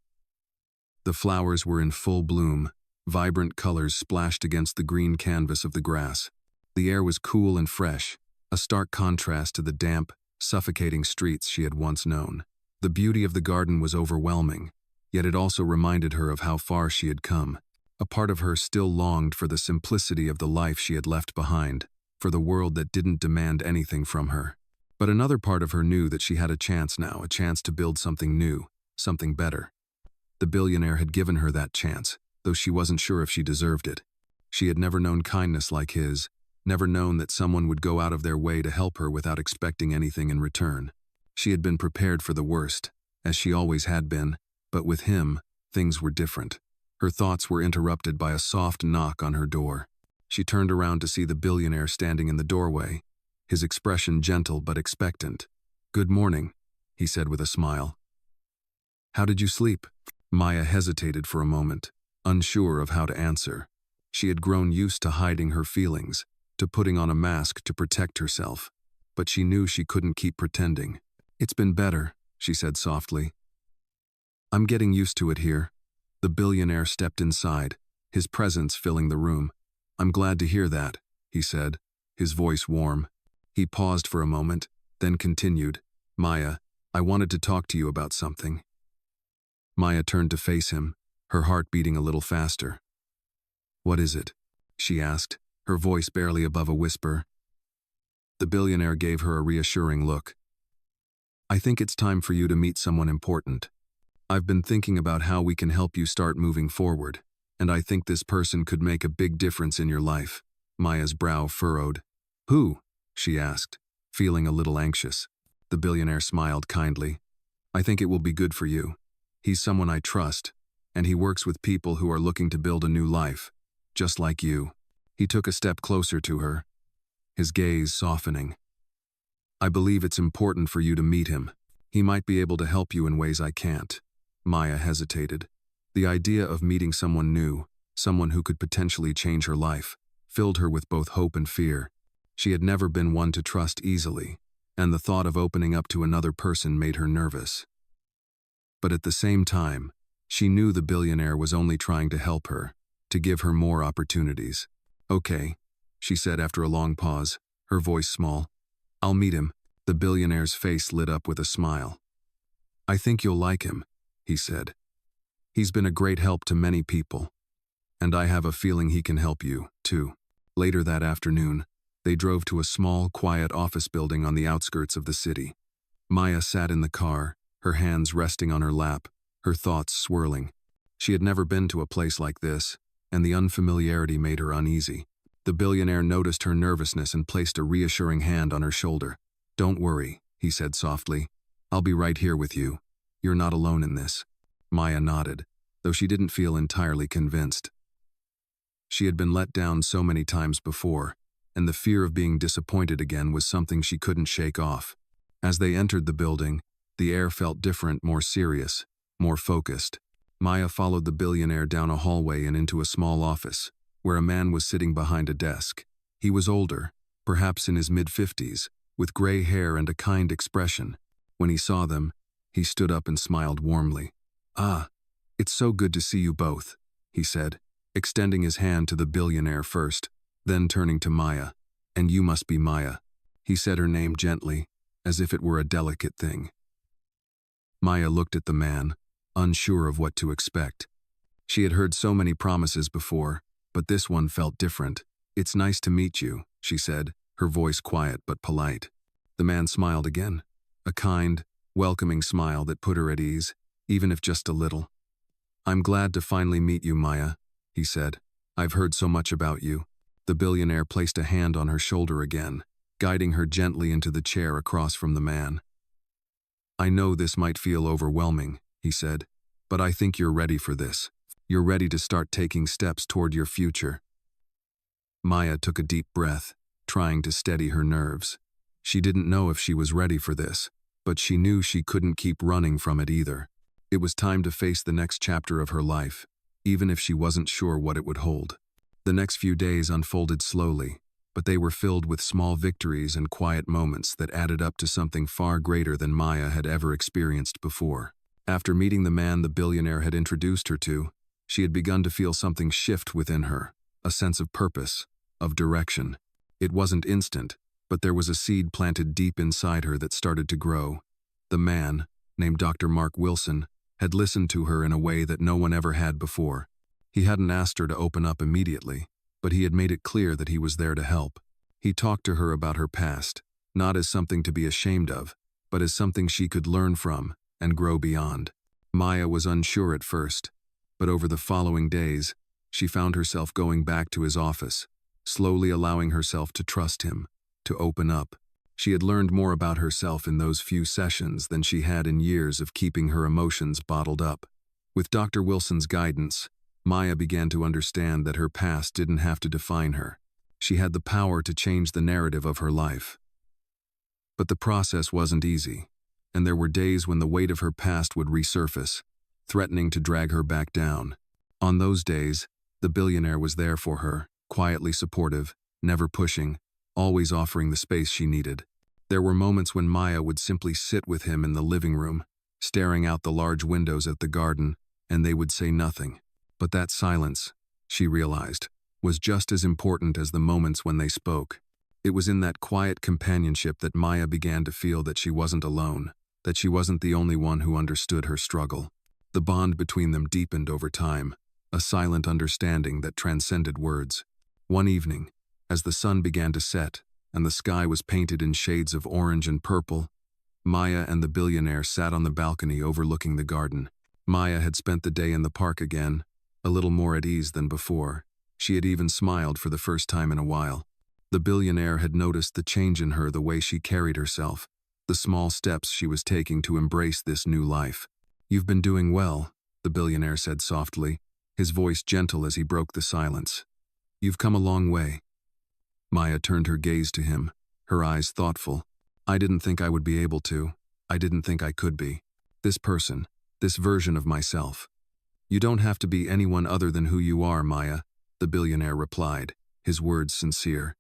The flowers were in full bloom, vibrant colors splashed against the green canvas of the grass. The air was cool and fresh, a stark contrast to the damp, suffocating streets she had once known. The beauty of the garden was overwhelming, yet it also reminded her of how far she had come. A part of her still longed for the simplicity of the life she had left behind, for the world that didn't demand anything from her. But another part of her knew that she had a chance now, a chance to build something new, something better. The billionaire had given her that chance, though she wasn't sure if she deserved it. She had never known kindness like his, never known that someone would go out of their way to help her without expecting anything in return. She had been prepared for the worst, as she always had been, but with him, things were different. Her thoughts were interrupted by a soft knock on her door. She turned around to see the billionaire standing in the doorway, his expression gentle but expectant. "Good morning," he said with a smile. "How did you sleep?" Maya hesitated for a moment, unsure of how to answer. She had grown used to hiding her feelings, to putting on a mask to protect herself, but she knew she couldn't keep pretending. "It's been better," she said softly. "I'm getting used to it here." The billionaire stepped inside, his presence filling the room. "I'm glad to hear that," he said, his voice warm. He paused for a moment, then continued, "Maya, I wanted to talk to you about something." Maya turned to face him, her heart beating a little faster. "What is it?" she asked, her voice barely above a whisper. The billionaire gave her a reassuring look. "I think it's time for you to meet someone important. I've been thinking about how we can help you start moving forward, and I think this person could make a big difference in your life." Maya's brow furrowed. "Who?" she asked, feeling a little anxious. The billionaire smiled kindly. "I think it will be good for you. He's someone I trust, and he works with people who are looking to build a new life, just like you." He took a step closer to her, his gaze softening. "I believe it's important for you to meet him. He might be able to help you in ways I can't." Maya hesitated. The idea of meeting someone new, someone who could potentially change her life, filled her with both hope and fear. She had never been one to trust easily, and the thought of opening up to another person made her nervous. But at the same time, she knew the billionaire was only trying to help her, to give her more opportunities. "Okay," she said after a long pause, her voice small. "I'll meet him." The billionaire's face lit up with a smile. "I think you'll like him," he said. "He's been a great help to many people, and I have a feeling he can help you, too." Later that afternoon, they drove to a small, quiet office building on the outskirts of the city. Maya sat in the car, her hands resting on her lap, her thoughts swirling. She had never been to a place like this, and the unfamiliarity made her uneasy. The billionaire noticed her nervousness and placed a reassuring hand on her shoulder. "Don't worry," he said softly. "I'll be right here with you. You're not alone in this." Maya nodded, though she didn't feel entirely convinced. She had been let down so many times before, and the fear of being disappointed again was something she couldn't shake off. As they entered the building, the air felt different, more serious, more focused. Maya followed the billionaire down a hallway and into a small office, where a man was sitting behind a desk. He was older, perhaps in his mid-50s, with gray hair and a kind expression. When he saw them, he stood up and smiled warmly. "Ah, it's so good to see you both," he said, extending his hand to the billionaire first, then turning to Maya. "And you must be Maya." He said her name gently, as if it were a delicate thing. Maya looked at the man, unsure of what to expect. She had heard so many promises before, but this one felt different. "It's nice to meet you," she said, her voice quiet but polite. The man smiled again, a kind, welcoming smile that put her at ease, even if just a little. "I'm glad to finally meet you, Maya," he said. "I've heard so much about you." The billionaire placed a hand on her shoulder again, guiding her gently into the chair across from the man. "I know this might feel overwhelming," he said, "but I think you're ready for this. You're ready to start taking steps toward your future." Maya took a deep breath, trying to steady her nerves. She didn't know if she was ready for this, but she knew she couldn't keep running from it either. It was time to face the next chapter of her life, even if she wasn't sure what it would hold. The next few days unfolded slowly, but they were filled with small victories and quiet moments that added up to something far greater than Maya had ever experienced before. After meeting the man the billionaire had introduced her to, she had begun to feel something shift within her, a sense of purpose, of direction. It wasn't instant, but there was a seed planted deep inside her that started to grow. The man, named Dr. Mark Wilson, had listened to her in a way that no one ever had before. He hadn't asked her to open up immediately, but he had made it clear that he was there to help. He talked to her about her past, not as something to be ashamed of, but as something she could learn from and grow beyond. Maya was unsure at first, but over the following days, she found herself going back to his office, slowly allowing herself to trust him, to open up. She had learned more about herself in those few sessions than she had in years of keeping her emotions bottled up. With Dr. Wilson's guidance, Maya began to understand that her past didn't have to define her. She had the power to change the narrative of her life. But the process wasn't easy, and there were days when the weight of her past would resurface, threatening to drag her back down. On those days, the billionaire was there for her, quietly supportive, never pushing, always offering the space she needed. There were moments when Maya would simply sit with him in the living room, staring out the large windows at the garden, and they would say nothing. But that silence, she realized, was just as important as the moments when they spoke. It was in that quiet companionship that Maya began to feel that she wasn't alone, that she wasn't the only one who understood her struggle. The bond between them deepened over time, a silent understanding that transcended words. One evening, as the sun began to set and the sky was painted in shades of orange and purple, Maya and the billionaire sat on the balcony overlooking the garden. Maya had spent the day in the park again, a little more at ease than before. She had even smiled for the first time in a while. The billionaire had noticed the change in her, the way she carried herself, the small steps she was taking to embrace this new life. "You've been doing well," the billionaire said softly, his voice gentle as he broke the silence. "You've come a long way." Maya turned her gaze to him, her eyes thoughtful. "I didn't think I would be able to. I didn't think I could be. This person, this version of myself." "You don't have to be anyone other than who you are, Maya," the billionaire replied, his words sincere.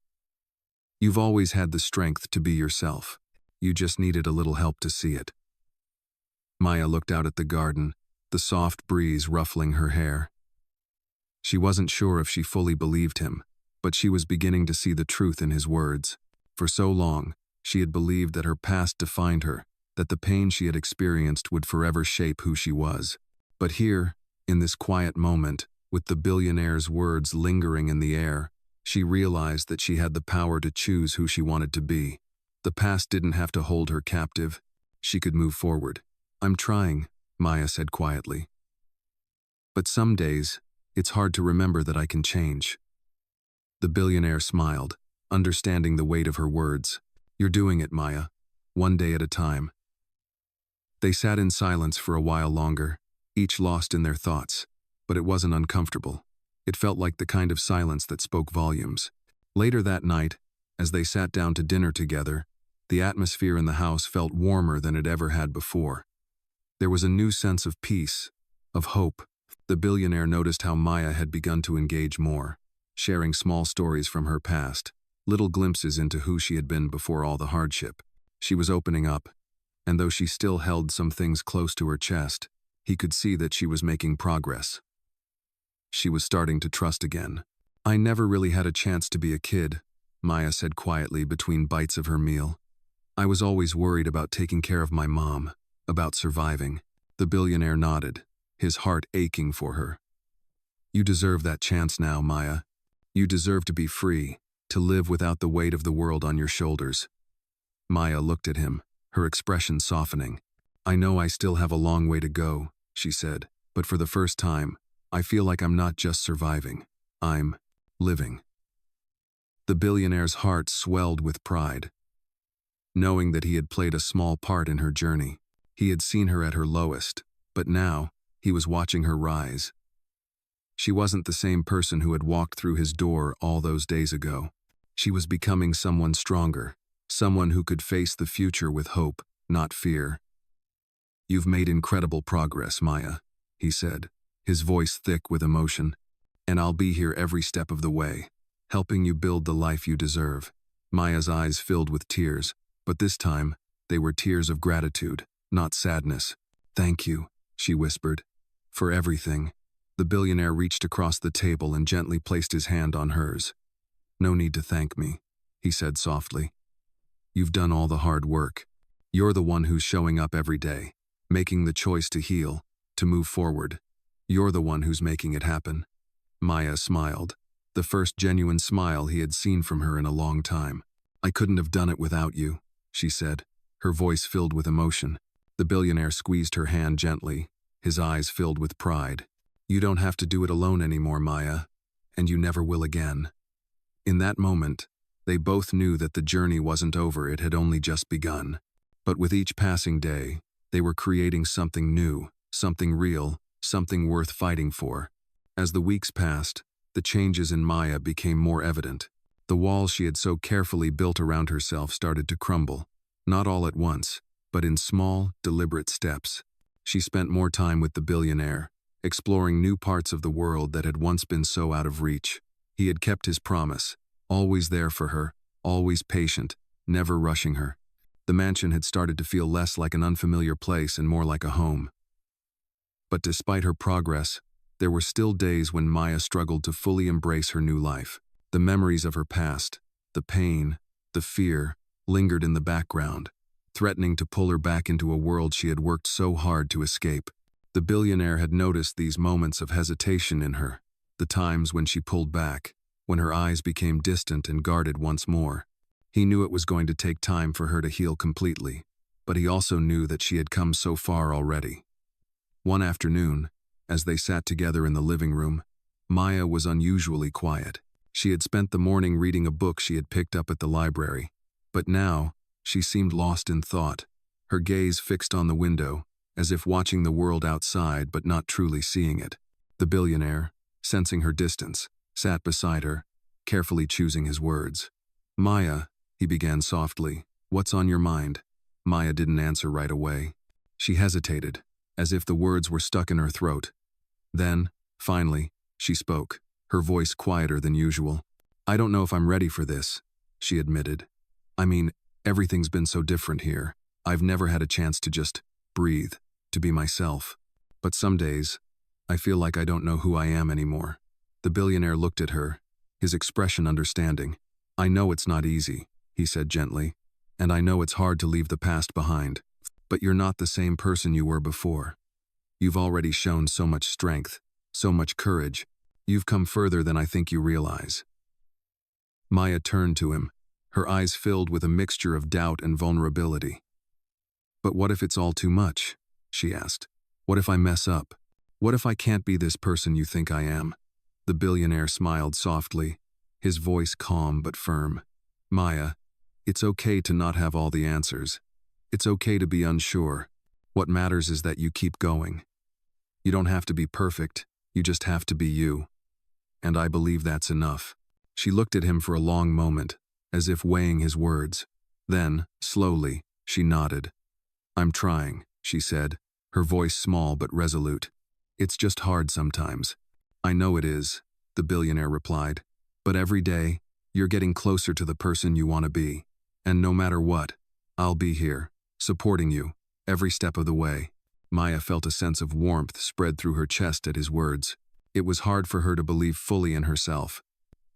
"You've always had the strength to be yourself. You just needed a little help to see it." Maya looked out at the garden, the soft breeze ruffling her hair. She wasn't sure if she fully believed him, but she was beginning to see the truth in his words. For so long, she had believed that her past defined her, that the pain she had experienced would forever shape who she was. But here, in this quiet moment, with the billionaire's words lingering in the air, she realized that she had the power to choose who she wanted to be. The past didn't have to hold her captive. She could move forward. "I'm trying," Maya said quietly. "But some days, it's hard to remember that I can change." The billionaire smiled, understanding the weight of her words. "You're doing it, Maya, one day at a time." They sat in silence for a while longer, each lost in their thoughts, but it wasn't uncomfortable. It felt like the kind of silence that spoke volumes. Later that night, as they sat down to dinner together, the atmosphere in the house felt warmer than it ever had before. There was a new sense of peace, of hope. The billionaire noticed how Maya had begun to engage more, sharing small stories from her past, little glimpses into who she had been before all the hardship. She was opening up, and though she still held some things close to her chest, he could see that she was making progress. She was starting to trust again. "I never really had a chance to be a kid," Maya said quietly between bites of her meal. "I was always worried about taking care of my mom, about surviving." The billionaire nodded, his heart aching for her. "You deserve that chance now, Maya. You deserve to be free, to live without the weight of the world on your shoulders." Maya looked at him, her expression softening. "I know I still have a long way to go," she said, "but for the first time, I feel like I'm not just surviving. I'm living." The billionaire's heart swelled with pride, knowing that he had played a small part in her journey. He had seen her at her lowest, but now, he was watching her rise. She wasn't the same person who had walked through his door all those days ago. She was becoming someone stronger, someone who could face the future with hope, not fear. "You've made incredible progress, Maya," he said, his voice thick with emotion. "And I'll be here every step of the way, helping you build the life you deserve." Maya's eyes filled with tears, but this time, they were tears of gratitude, not sadness. "Thank you," she whispered, "for everything." The billionaire reached across the table and gently placed his hand on hers. "No need to thank me," he said softly. "You've done all the hard work. You're the one who's showing up every day, making the choice to heal, to move forward. You're the one who's making it happen. Maya smiled, the first genuine smile he had seen from her in a long time. I couldn't have done it without you, she said, her voice filled with emotion. The billionaire squeezed her hand gently, his eyes filled with pride. You don't have to do it alone anymore, Maya, and you never will again. In that moment, they both knew that the journey wasn't over, it had only just begun. But with each passing day, they were creating something new, something real, something worth fighting for. As the weeks passed, the changes in Maya became more evident. The walls she had so carefully built around herself started to crumble, not all at once, but in small, deliberate steps. She spent more time with the billionaire, exploring new parts of the world that had once been so out of reach. He had kept his promise, always there for her, always patient, never rushing her. The mansion had started to feel less like an unfamiliar place and more like a home. But despite her progress, there were still days when Maya struggled to fully embrace her new life. The memories of her past, the pain, the fear, lingered in the background, threatening to pull her back into a world she had worked so hard to escape. The billionaire had noticed these moments of hesitation in her, the times when she pulled back, when her eyes became distant and guarded once more. He knew it was going to take time for her to heal completely, but he also knew that she had come so far already. One afternoon, as they sat together in the living room, Maya was unusually quiet. She had spent the morning reading a book she had picked up at the library, but now, she seemed lost in thought, her gaze fixed on the window, as if watching the world outside but not truly seeing it. The billionaire, sensing her distance, sat beside her, carefully choosing his words. Maya, he began softly, what's on your mind? Maya didn't answer right away. She hesitated, as if the words were stuck in her throat. Then, finally, she spoke, her voice quieter than usual. I don't know if I'm ready for this, she admitted. I mean, everything's been so different here. I've never had a chance to just breathe, to be myself. But some days, I feel like I don't know who I am anymore. The billionaire looked at her, his expression understanding. I know it's not easy, he said gently, and I know it's hard to leave the past behind. But you're not the same person you were before. You've already shown so much strength, so much courage. You've come further than I think you realize. Maya turned to him, her eyes filled with a mixture of doubt and vulnerability. But what if it's all too much? She asked. What if I mess up? What if I can't be this person you think I am? The billionaire smiled softly, his voice calm but firm. Maya, it's okay to not have all the answers. It's okay to be unsure. What matters is that you keep going. You don't have to be perfect, you just have to be you. And I believe that's enough. She looked at him for a long moment, as if weighing his words. Then, slowly, she nodded. I'm trying, she said, her voice small but resolute. It's just hard sometimes. I know it is, the billionaire replied. But every day, you're getting closer to the person you want to be. And no matter what, I'll be here, supporting you, every step of the way. Maya felt a sense of warmth spread through her chest at his words. It was hard for her to believe fully in herself,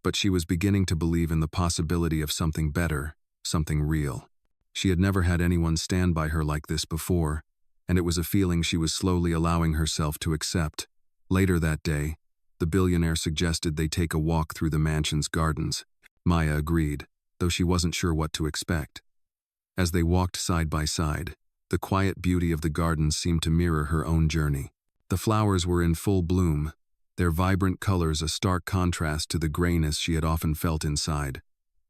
but she was beginning to believe in the possibility of something better, something real. She had never had anyone stand by her like this before, and it was a feeling she was slowly allowing herself to accept. Later that day, the billionaire suggested they take a walk through the mansion's gardens. Maya agreed, though she wasn't sure what to expect. As they walked side by side, the quiet beauty of the gardens seemed to mirror her own journey. The flowers were in full bloom, their vibrant colors a stark contrast to the grayness she had often felt inside.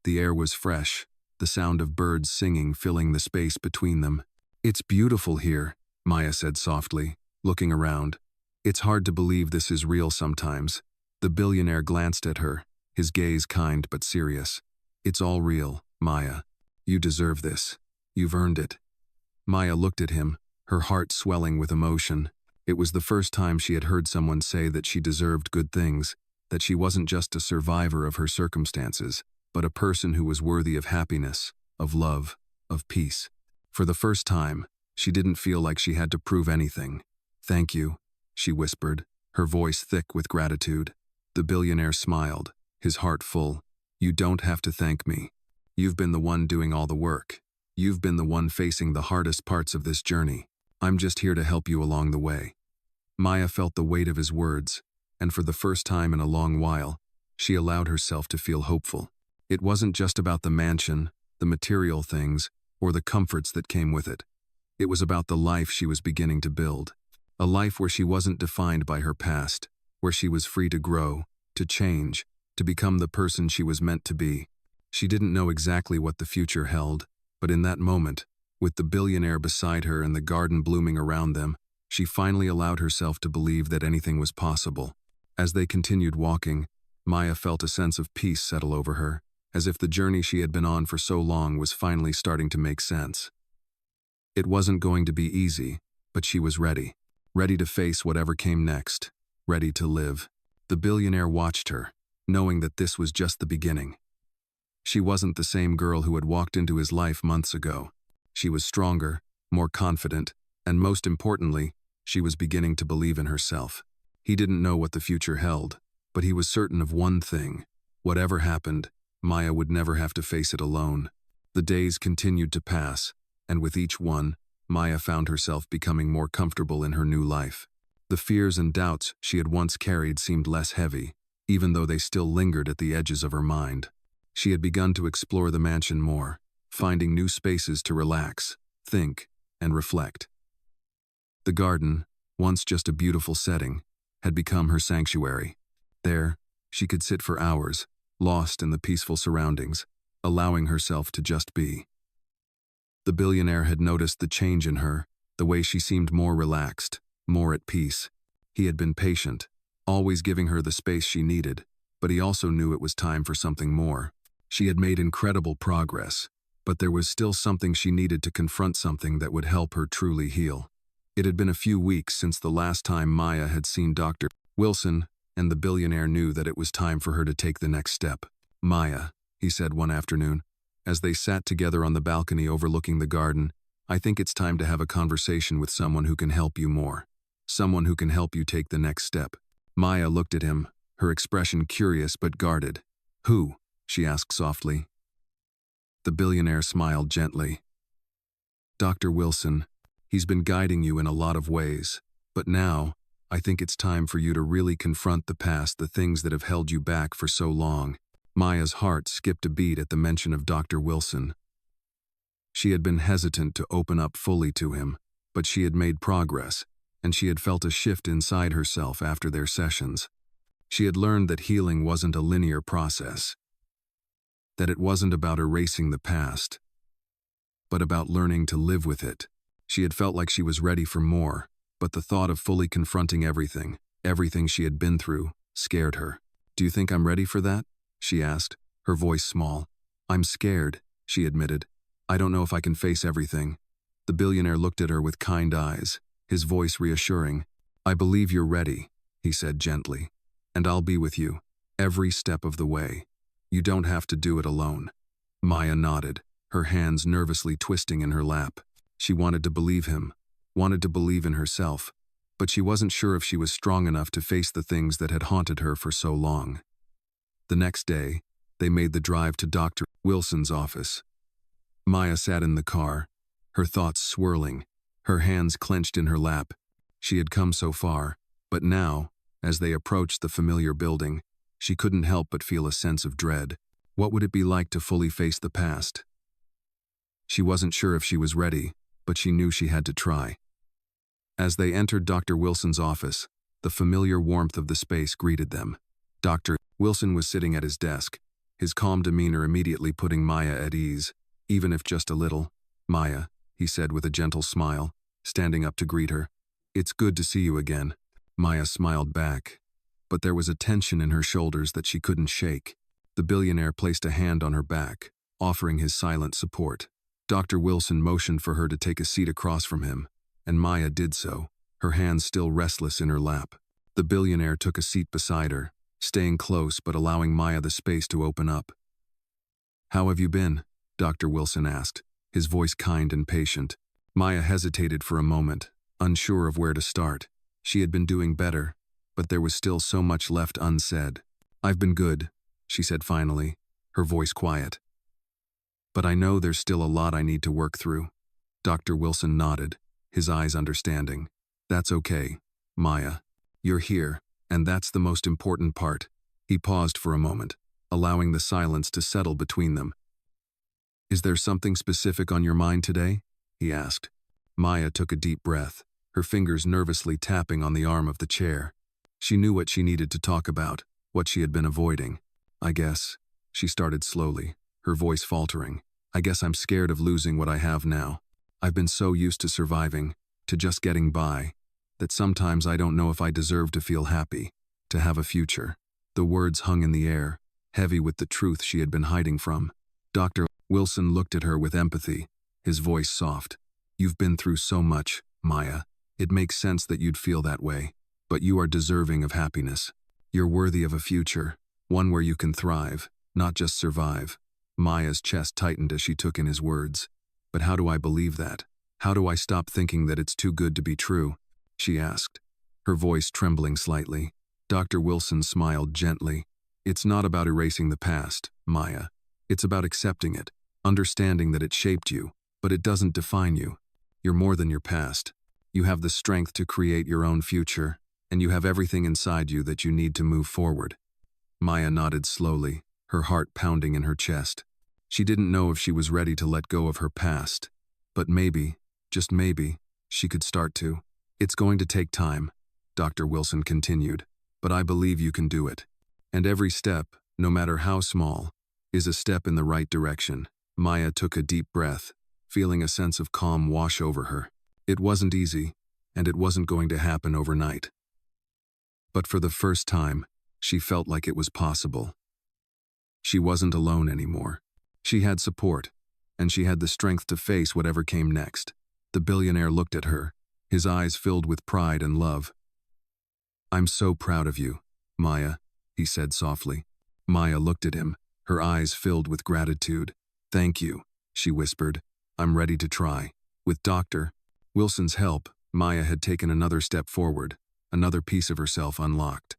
The air was fresh, the sound of birds singing filling the space between them. It's beautiful here, Maya said softly, looking around. It's hard to believe this is real sometimes. The billionaire glanced at her, his gaze kind but serious. It's all real, Maya. You deserve this. You've earned it. Maya looked at him, her heart swelling with emotion. It was the first time she had heard someone say that she deserved good things, that she wasn't just a survivor of her circumstances, but a person who was worthy of happiness, of love, of peace. For the first time, she didn't feel like she had to prove anything. Thank you, she whispered, her voice thick with gratitude. The billionaire smiled, his heart full. You don't have to thank me. You've been the one doing all the work. You've been the one facing the hardest parts of this journey. I'm just here to help you along the way." Maya felt the weight of his words, and for the first time in a long while, she allowed herself to feel hopeful. It wasn't just about the mansion, the material things, or the comforts that came with it. It was about the life she was beginning to build. A life where she wasn't defined by her past, where she was free to grow, to change, to become the person she was meant to be. She didn't know exactly what the future held, but in that moment, with the billionaire beside her and the garden blooming around them, she finally allowed herself to believe that anything was possible. As they continued walking, Maya felt a sense of peace settle over her, as if the journey she had been on for so long was finally starting to make sense. It wasn't going to be easy, but she was ready. Ready to face whatever came next. Ready to live. The billionaire watched her, knowing that this was just the beginning. She wasn't the same girl who had walked into his life months ago. She was stronger, more confident, and most importantly, she was beginning to believe in herself. He didn't know what the future held, but he was certain of one thing. Whatever happened, Maya would never have to face it alone. The days continued to pass, and with each one, Maya found herself becoming more comfortable in her new life. The fears and doubts she had once carried seemed less heavy, even though they still lingered at the edges of her mind. She had begun to explore the mansion more, finding new spaces to relax, think, and reflect. The garden, once just a beautiful setting, had become her sanctuary. There, she could sit for hours, lost in the peaceful surroundings, allowing herself to just be. The billionaire had noticed the change in her, the way she seemed more relaxed, more at peace. He had been patient, always giving her the space she needed, but he also knew it was time for something more. She had made incredible progress, but there was still something she needed to confront, something that would help her truly heal. It had been a few weeks since the last time Maya had seen Dr. Wilson, and the billionaire knew that it was time for her to take the next step. "Maya," he said one afternoon, as they sat together on the balcony overlooking the garden, "I think it's time to have a conversation with someone who can help you more. Someone who can help you take the next step." Maya looked at him, her expression curious but guarded. "Who?" she asked softly. The billionaire smiled gently. "Dr. Wilson. He's been guiding you in a lot of ways, but now, I think it's time for you to really confront the past, the things that have held you back for so long." Maya's heart skipped a beat at the mention of Dr. Wilson. She had been hesitant to open up fully to him, but she had made progress, and she had felt a shift inside herself after their sessions. She had learned that healing wasn't a linear process, that it wasn't about erasing the past, but about learning to live with it. She had felt like she was ready for more, but the thought of fully confronting everything she had been through, scared her. "Do you think I'm ready for that?" she asked, her voice small. "I'm scared," she admitted. "I don't know if I can face everything." The billionaire looked at her with kind eyes, his voice reassuring. "I believe you're ready," he said gently, "and I'll be with you, every step of the way. You don't have to do it alone." Maya nodded, her hands nervously twisting in her lap. She wanted to believe him, wanted to believe in herself, but she wasn't sure if she was strong enough to face the things that had haunted her for so long. The next day, they made the drive to Dr. Wilson's office. Maya sat in the car, her thoughts swirling, her hands clenched in her lap. She had come so far, but now, as they approached the familiar building, she couldn't help but feel a sense of dread. What would it be like to fully face the past? She wasn't sure if she was ready, but she knew she had to try. As they entered Dr. Wilson's office, the familiar warmth of the space greeted them. Dr. Wilson was sitting at his desk, his calm demeanor immediately putting Maya at ease, even if just a little. "Maya," he said with a gentle smile, standing up to greet her. "It's good to see you again." Maya smiled back, but there was a tension in her shoulders that she couldn't shake. The billionaire placed a hand on her back, offering his silent support. Dr. Wilson motioned for her to take a seat across from him, and Maya did so, her hands still restless in her lap. The billionaire took a seat beside her, staying close but allowing Maya the space to open up. "How have you been?" Dr. Wilson asked, his voice kind and patient. Maya hesitated for a moment, unsure of where to start. She had been doing better, but there was still so much left unsaid. "I've been good," she said finally, her voice quiet. "But I know there's still a lot I need to work through." Dr. Wilson nodded, his eyes understanding. That's okay, Maya. You're here, and that's the most important part. He paused for a moment, allowing the silence to settle between them. Is there something specific on your mind today? He asked. Maya took a deep breath, her fingers nervously tapping on the arm of the chair. She knew what she needed to talk about, what she had been avoiding. I guess, she started slowly, her voice faltering. I guess I'm scared of losing what I have now. I've been so used to surviving, to just getting by, that sometimes I don't know if I deserve to feel happy, to have a future. The words hung in the air, heavy with the truth she had been hiding from. Dr. Wilson looked at her with empathy, his voice soft. You've been through so much, Maya. It makes sense that you'd feel that way. But you are deserving of happiness. You're worthy of a future, one where you can thrive, not just survive. Maya's chest tightened as she took in his words. But how do I believe that? How do I stop thinking that it's too good to be true? She asked, her voice trembling slightly. Dr. Wilson smiled gently. It's not about erasing the past, Maya. It's about accepting it, understanding that it shaped you, but it doesn't define you. You're more than your past. You have the strength to create your own future, and you have everything inside you that you need to move forward. Maya nodded slowly, her heart pounding in her chest. She didn't know if she was ready to let go of her past, but maybe, just maybe, she could start to. It's going to take time, Dr. Wilson continued, but I believe you can do it. And every step, no matter how small, is a step in the right direction. Maya took a deep breath, feeling a sense of calm wash over her. It wasn't easy, and it wasn't going to happen overnight. But for the first time, she felt like it was possible. She wasn't alone anymore. She had support, and she had the strength to face whatever came next. The billionaire looked at her, his eyes filled with pride and love. I'm so proud of you, Maya, he said softly. Maya looked at him, her eyes filled with gratitude. Thank you, she whispered. I'm ready to try. With Dr. Wilson's help, Maya had taken another step forward, another piece of herself unlocked.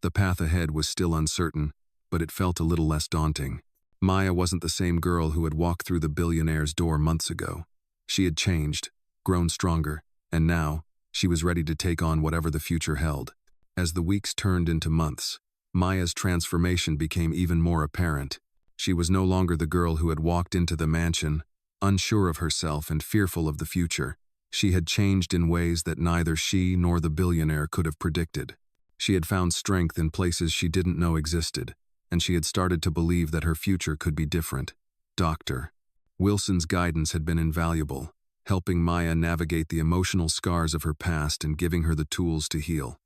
The path ahead was still uncertain, but it felt a little less daunting. Maya wasn't the same girl who had walked through the billionaire's door months ago. She had changed, grown stronger, and now, she was ready to take on whatever the future held. As the weeks turned into months, Maya's transformation became even more apparent. She was no longer the girl who had walked into the mansion, unsure of herself and fearful of the future. She had changed in ways that neither she nor the billionaire could have predicted. She had found strength in places she didn't know existed, and she had started to believe that her future could be different. Dr. Wilson's guidance had been invaluable, helping Maya navigate the emotional scars of her past and giving her the tools to heal.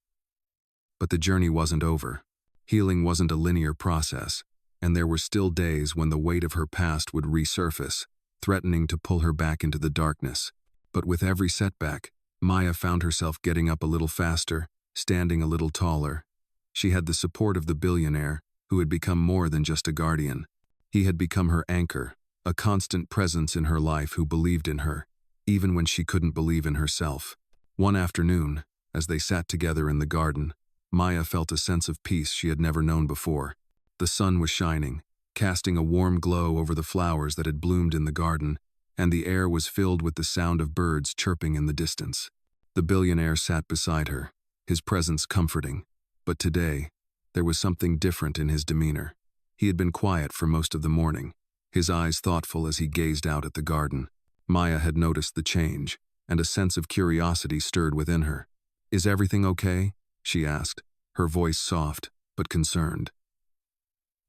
But the journey wasn't over. Healing wasn't a linear process, and there were still days when the weight of her past would resurface, threatening to pull her back into the darkness. But with every setback, Maya found herself getting up a little faster, standing a little taller. She had the support of the billionaire, who had become more than just a guardian. He had become her anchor, a constant presence in her life who believed in her, even when she couldn't believe in herself. One afternoon, as they sat together in the garden, Maya felt a sense of peace she had never known before. The sun was shining, casting a warm glow over the flowers that had bloomed in the garden, and the air was filled with the sound of birds chirping in the distance. The billionaire sat beside her, his presence comforting. But today, there was something different in his demeanor. He had been quiet for most of the morning, his eyes thoughtful as he gazed out at the garden. Maya had noticed the change, and a sense of curiosity stirred within her. Is everything okay? She asked, her voice soft, but concerned.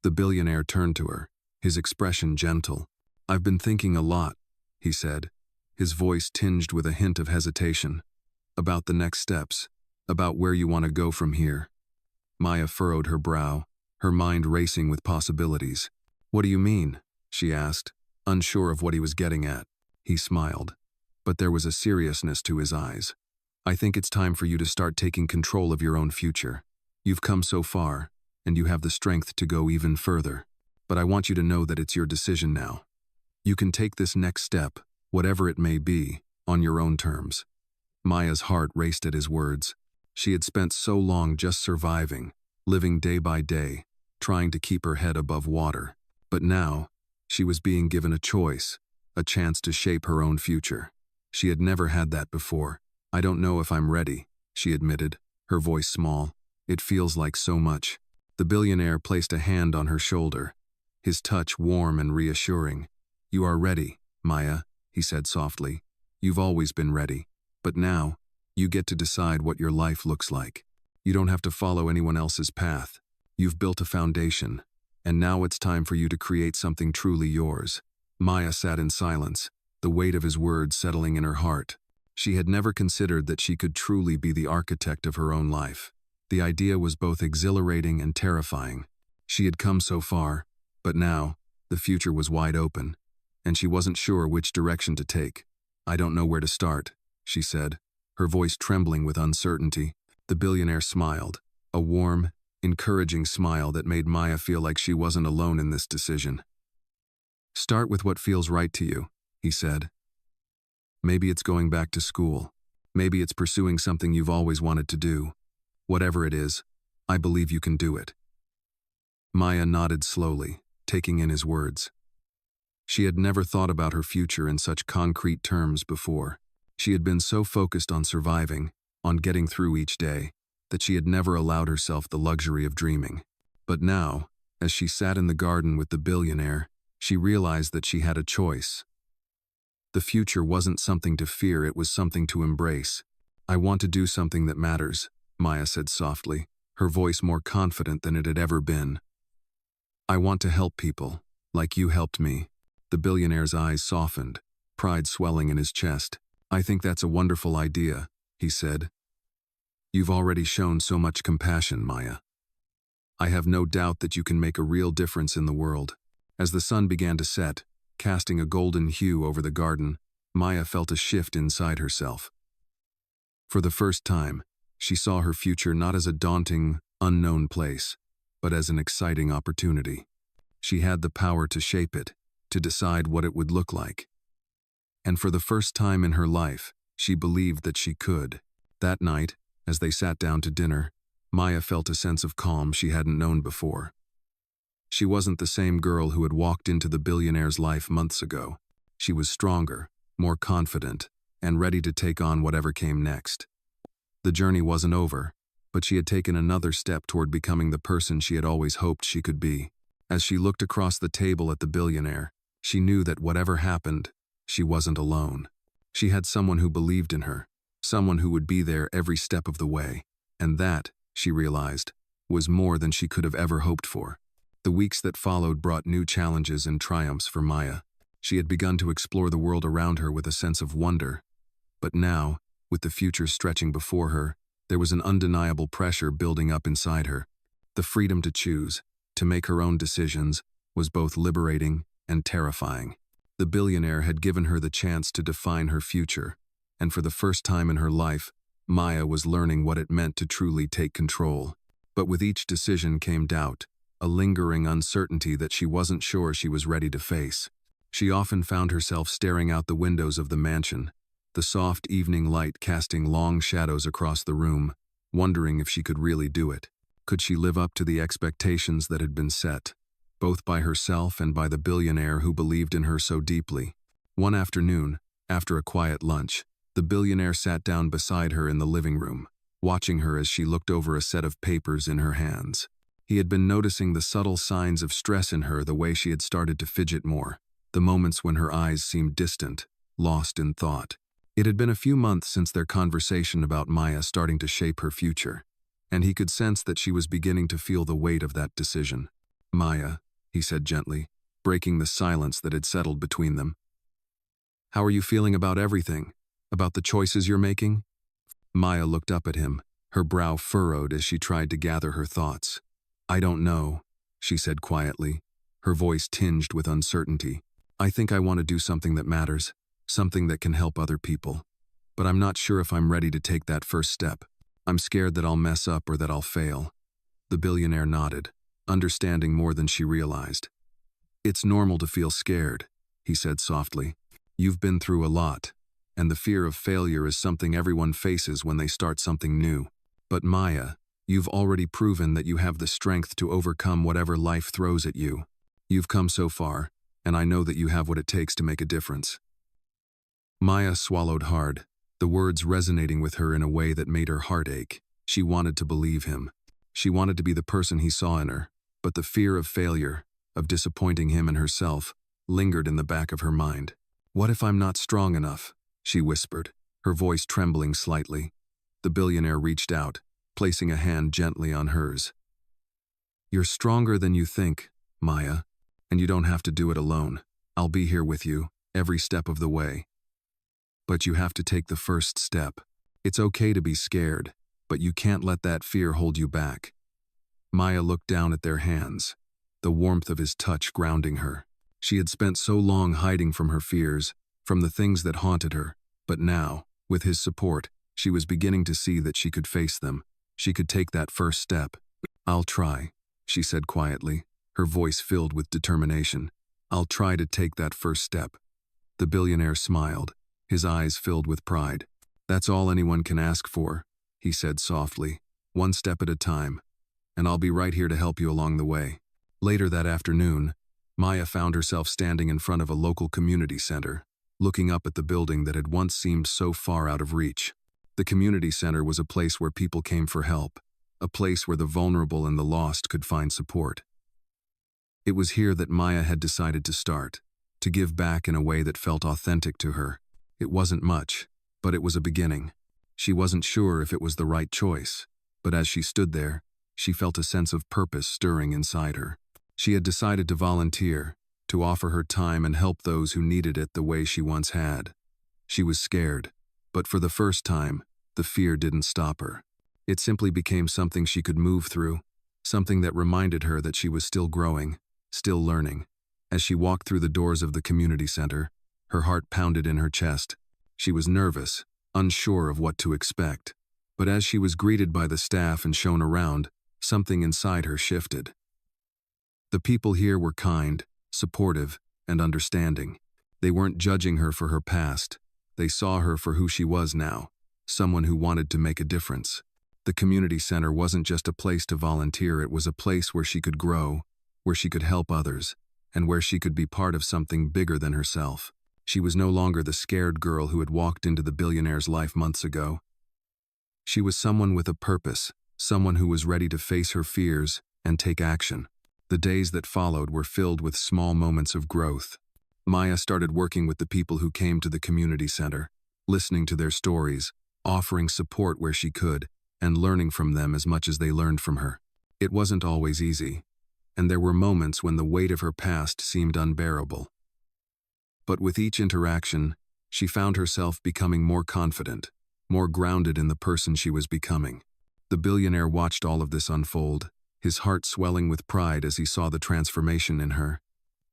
The billionaire turned to her, his expression gentle. I've been thinking a lot, he said, his voice tinged with a hint of hesitation. About the next steps, about where you want to go from here. Maya furrowed her brow, her mind racing with possibilities. What do you mean? She asked, unsure of what he was getting at. He smiled, but there was a seriousness to his eyes. I think it's time for you to start taking control of your own future. You've come so far, and you have the strength to go even further. But I want you to know that it's your decision now. You can take this next step, whatever it may be, on your own terms. Maya's heart raced at his words. She had spent so long just surviving, living day by day, trying to keep her head above water. But now, she was being given a choice, a chance to shape her own future. She had never had that before. "I don't know if I'm ready," she admitted, her voice small. "It feels like so much." The billionaire placed a hand on her shoulder, his touch warm and reassuring. "You are ready, Maya," he said softly. "You've always been ready. But now, you get to decide what your life looks like. You don't have to follow anyone else's path. You've built a foundation, and now it's time for you to create something truly yours." Maya sat in silence, the weight of his words settling in her heart. She had never considered that she could truly be the architect of her own life. The idea was both exhilarating and terrifying. She had come so far, but now, the future was wide open, and she wasn't sure which direction to take. "I don't know where to start," she said, her voice trembling with uncertainty. The billionaire smiled, a warm, encouraging smile that made Maya feel like she wasn't alone in this decision. "Start with what feels right to you," he said. "Maybe it's going back to school. Maybe it's pursuing something you've always wanted to do. Whatever it is, I believe you can do it." Maya nodded slowly, taking in his words. She had never thought about her future in such concrete terms before. She had been so focused on surviving, on getting through each day, that she had never allowed herself the luxury of dreaming. But now, as she sat in the garden with the billionaire, she realized that she had a choice. The future wasn't something to fear, it was something to embrace. "I want to do something that matters," Maya said softly, her voice more confident than it had ever been. "I want to help people, like you helped me." The billionaire's eyes softened, pride swelling in his chest. "I think that's a wonderful idea," he said. "You've already shown so much compassion, Maya. I have no doubt that you can make a real difference in the world." As the sun began to set, casting a golden hue over the garden, Maya felt a shift inside herself. For the first time, she saw her future not as a daunting, unknown place, but as an exciting opportunity. She had the power to shape it, to decide what it would look like. And for the first time in her life, she believed that she could. That night, as they sat down to dinner, Maya felt a sense of calm she hadn't known before. She wasn't the same girl who had walked into the billionaire's life months ago. She was stronger, more confident, and ready to take on whatever came next. The journey wasn't over, but she had taken another step toward becoming the person she had always hoped she could be. As she looked across the table at the billionaire, she knew that whatever happened, she wasn't alone. She had someone who believed in her, someone who would be there every step of the way. And that, she realized, was more than she could have ever hoped for. The weeks that followed brought new challenges and triumphs for Maya. She had begun to explore the world around her with a sense of wonder. But now, with the future stretching before her, there was an undeniable pressure building up inside her. The freedom to choose, to make her own decisions, was both liberating and terrifying. The billionaire had given her the chance to define her future, and for the first time in her life, Maya was learning what it meant to truly take control. But with each decision came doubt, a lingering uncertainty that she wasn't sure she was ready to face. She often found herself staring out the windows of the mansion, the soft evening light casting long shadows across the room, wondering if she could really do it. Could she live up to the expectations that had been set, both by herself and by the billionaire who believed in her so deeply? One afternoon, after a quiet lunch, the billionaire sat down beside her in the living room, watching her as she looked over a set of papers in her hands. He had been noticing the subtle signs of stress in her, the way she had started to fidget more, the moments when her eyes seemed distant, lost in thought. It had been a few months since their conversation about Maya starting to shape her future, and he could sense that she was beginning to feel the weight of that decision. "Maya," he said gently, breaking the silence that had settled between them. "How are you feeling about everything? About the choices you're making?" Maya looked up at him, her brow furrowed as she tried to gather her thoughts. "I don't know," she said quietly, her voice tinged with uncertainty. "I think I want to do something that matters, something that can help other people. But I'm not sure if I'm ready to take that first step. I'm scared that I'll mess up or that I'll fail." The billionaire nodded, understanding more than she realized. "It's normal to feel scared," he said softly. "You've been through a lot, and the fear of failure is something everyone faces when they start something new. But Maya, you've already proven that you have the strength to overcome whatever life throws at you. You've come so far, and I know that you have what it takes to make a difference." Maya swallowed hard, the words resonating with her in a way that made her heart ache. She wanted to believe him. She wanted to be the person he saw in her, but the fear of failure, of disappointing him and herself, lingered in the back of her mind. "What if I'm not strong enough?" she whispered, her voice trembling slightly. The billionaire reached out, placing a hand gently on hers. "You're stronger than you think, Maya, and you don't have to do it alone. I'll be here with you, every step of the way. But you have to take the first step. It's okay to be scared, but you can't let that fear hold you back." Maya looked down at their hands, the warmth of his touch grounding her. She had spent so long hiding from her fears, from the things that haunted her, but now, with his support, she was beginning to see that she could face them. She could take that first step. "I'll try," she said quietly, her voice filled with determination. "I'll try to take that first step." The billionaire smiled, his eyes filled with pride. "That's all anyone can ask for," he said softly, "one step at a time, and I'll be right here to help you along the way." Later that afternoon, Maya found herself standing in front of a local community center, looking up at the building that had once seemed so far out of reach. The community center was a place where people came for help, a place where the vulnerable and the lost could find support. It was here that Maya had decided to start, to give back in a way that felt authentic to her. It wasn't much, but it was a beginning. She wasn't sure if it was the right choice, but as she stood there, she felt a sense of purpose stirring inside her. She had decided to volunteer, to offer her time and help those who needed it the way she once had. She was scared, but for the first time, the fear didn't stop her. It simply became something she could move through, something that reminded her that she was still growing, still learning. As she walked through the doors of the community center, her heart pounded in her chest. She was nervous, unsure of what to expect. But as she was greeted by the staff and shown around, something inside her shifted. The people here were kind, supportive, and understanding. They weren't judging her for her past. They saw her for who she was now, someone who wanted to make a difference. The community center wasn't just a place to volunteer, it was a place where she could grow, where she could help others, and where she could be part of something bigger than herself. She was no longer the scared girl who had walked into the billionaire's life months ago. She was someone with a purpose, someone who was ready to face her fears and take action. The days that followed were filled with small moments of growth. Maya started working with the people who came to the community center, listening to their stories, offering support where she could, and learning from them as much as they learned from her. It wasn't always easy, and there were moments when the weight of her past seemed unbearable. But with each interaction, she found herself becoming more confident, more grounded in the person she was becoming. The billionaire watched all of this unfold, his heart swelling with pride as he saw the transformation in her.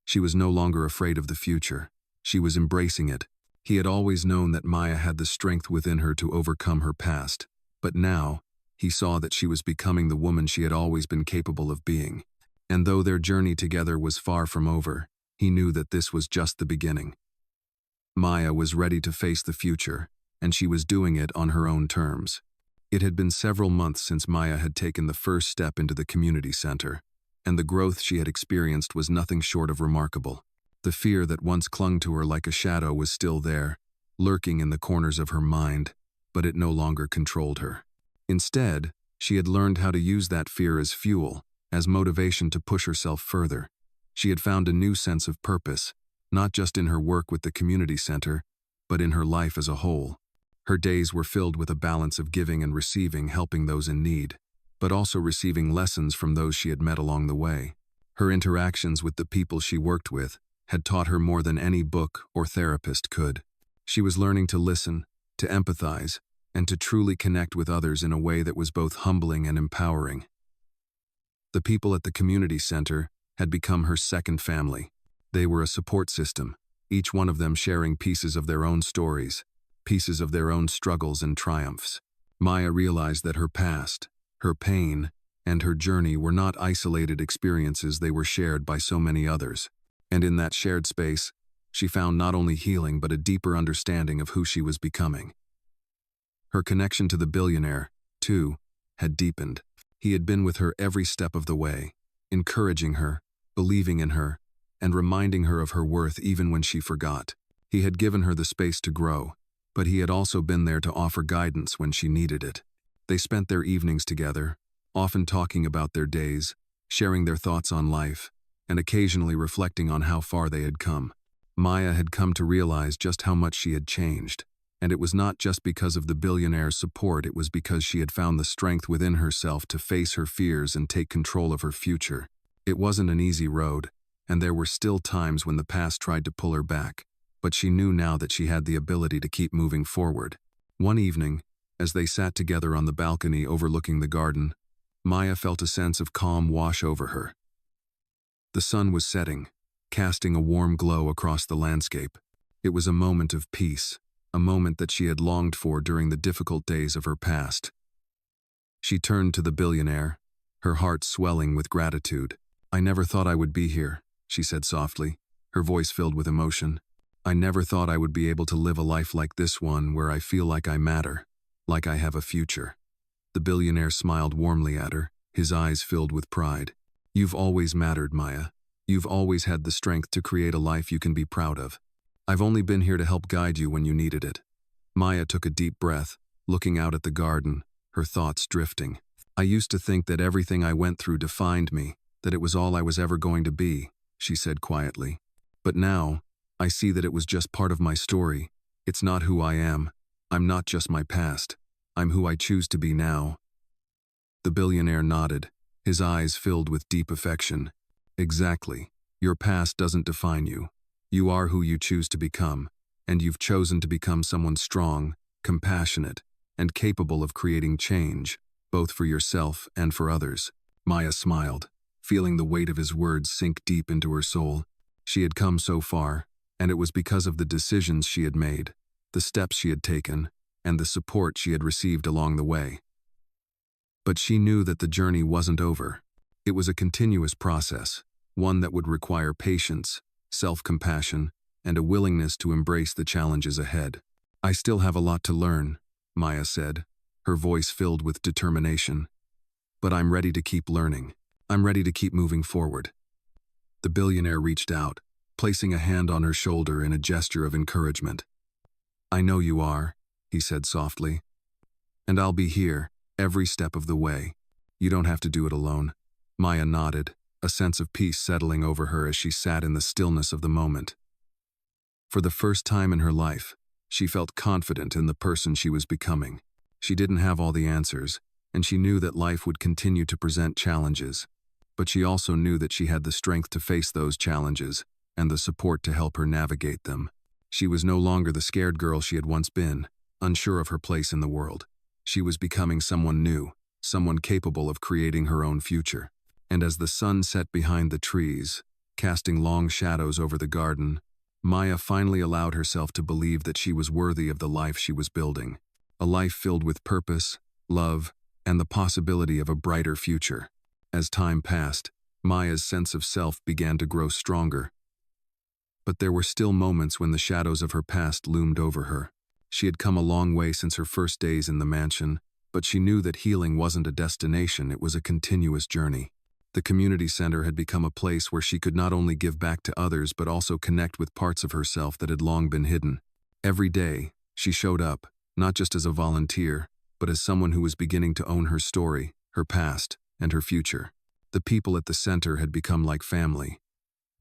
She was no longer afraid of the future. She was embracing it. He had always known that Maya had the strength within her to overcome her past, but now, he saw that she was becoming the woman she had always been capable of being. And though their journey together was far from over, he knew that this was just the beginning. Maya was ready to face the future, and she was doing it on her own terms. It had been several months since Maya had taken the first step into the community center, and the growth she had experienced was nothing short of remarkable. The fear that once clung to her like a shadow was still there, lurking in the corners of her mind, but it no longer controlled her. Instead, she had learned how to use that fear as fuel, as motivation to push herself further. She had found a new sense of purpose, not just in her work with the community center, but in her life as a whole. Her days were filled with a balance of giving and receiving, helping those in need, but also receiving lessons from those she had met along the way. Her interactions with the people she worked with had taught her more than any book or therapist could. She was learning to listen, to empathize, and to truly connect with others in a way that was both humbling and empowering. The people at the community center had become her second family. They were a support system, each one of them sharing pieces of their own stories, pieces of their own struggles and triumphs. Maya realized that her past, her pain, and her journey were not isolated experiences, they were shared by so many others. And in that shared space, she found not only healing but a deeper understanding of who she was becoming. Her connection to the billionaire, too, had deepened. He had been with her every step of the way, encouraging her, believing in her, and reminding her of her worth even when she forgot. He had given her the space to grow, but he had also been there to offer guidance when she needed it. They spent their evenings together, often talking about their days, sharing their thoughts on life, and occasionally reflecting on how far they had come. Maya had come to realize just how much she had changed, and it was not just because of the billionaire's support, it was because she had found the strength within herself to face her fears and take control of her future. It wasn't an easy road, and there were still times when the past tried to pull her back, but she knew now that she had the ability to keep moving forward. One evening, as they sat together on the balcony overlooking the garden, Maya felt a sense of calm wash over her. The sun was setting, casting a warm glow across the landscape. It was a moment of peace, a moment that she had longed for during the difficult days of her past. She turned to the billionaire, her heart swelling with gratitude. "I never thought I would be here," she said softly, her voice filled with emotion. "I never thought I would be able to live a life like this one where I feel like I matter, like I have a future." The billionaire smiled warmly at her, his eyes filled with pride. "You've always mattered, Maya. You've always had the strength to create a life you can be proud of. I've only been here to help guide you when you needed it." Maya took a deep breath, looking out at the garden, her thoughts drifting. "I used to think that everything I went through defined me, that it was all I was ever going to be," she said quietly. "But now, I see that it was just part of my story. It's not who I am. I'm not just my past. I'm who I choose to be now." The billionaire nodded, his eyes filled with deep affection. "Exactly. Your past doesn't define you. You are who you choose to become, and you've chosen to become someone strong, compassionate, and capable of creating change, both for yourself and for others." Maya smiled, feeling the weight of his words sink deep into her soul. She had come so far, and it was because of the decisions she had made, the steps she had taken, and the support she had received along the way. But she knew that the journey wasn't over. It was a continuous process, one that would require patience, self-compassion, and a willingness to embrace the challenges ahead. "I still have a lot to learn," Maya said, her voice filled with determination. "But I'm ready to keep learning. I'm ready to keep moving forward." The billionaire reached out, placing a hand on her shoulder in a gesture of encouragement. "I know you are," he said softly. "And I'll be here, every step of the way. You don't have to do it alone." Maya nodded, a sense of peace settling over her as she sat in the stillness of the moment. For the first time in her life, she felt confident in the person she was becoming. She didn't have all the answers, and she knew that life would continue to present challenges. But she also knew that she had the strength to face those challenges, and the support to help her navigate them. She was no longer the scared girl she had once been, unsure of her place in the world. She was becoming someone new, someone capable of creating her own future. And as the sun set behind the trees, casting long shadows over the garden, Maya finally allowed herself to believe that she was worthy of the life she was building. A life filled with purpose, love, and the possibility of a brighter future. As time passed, Maya's sense of self began to grow stronger. But there were still moments when the shadows of her past loomed over her. She had come a long way since her first days in the mansion, but she knew that healing wasn't a destination, it was a continuous journey. The community center had become a place where she could not only give back to others but also connect with parts of herself that had long been hidden. Every day, she showed up, not just as a volunteer, but as someone who was beginning to own her story, her past, and her future. The people at the center had become like family,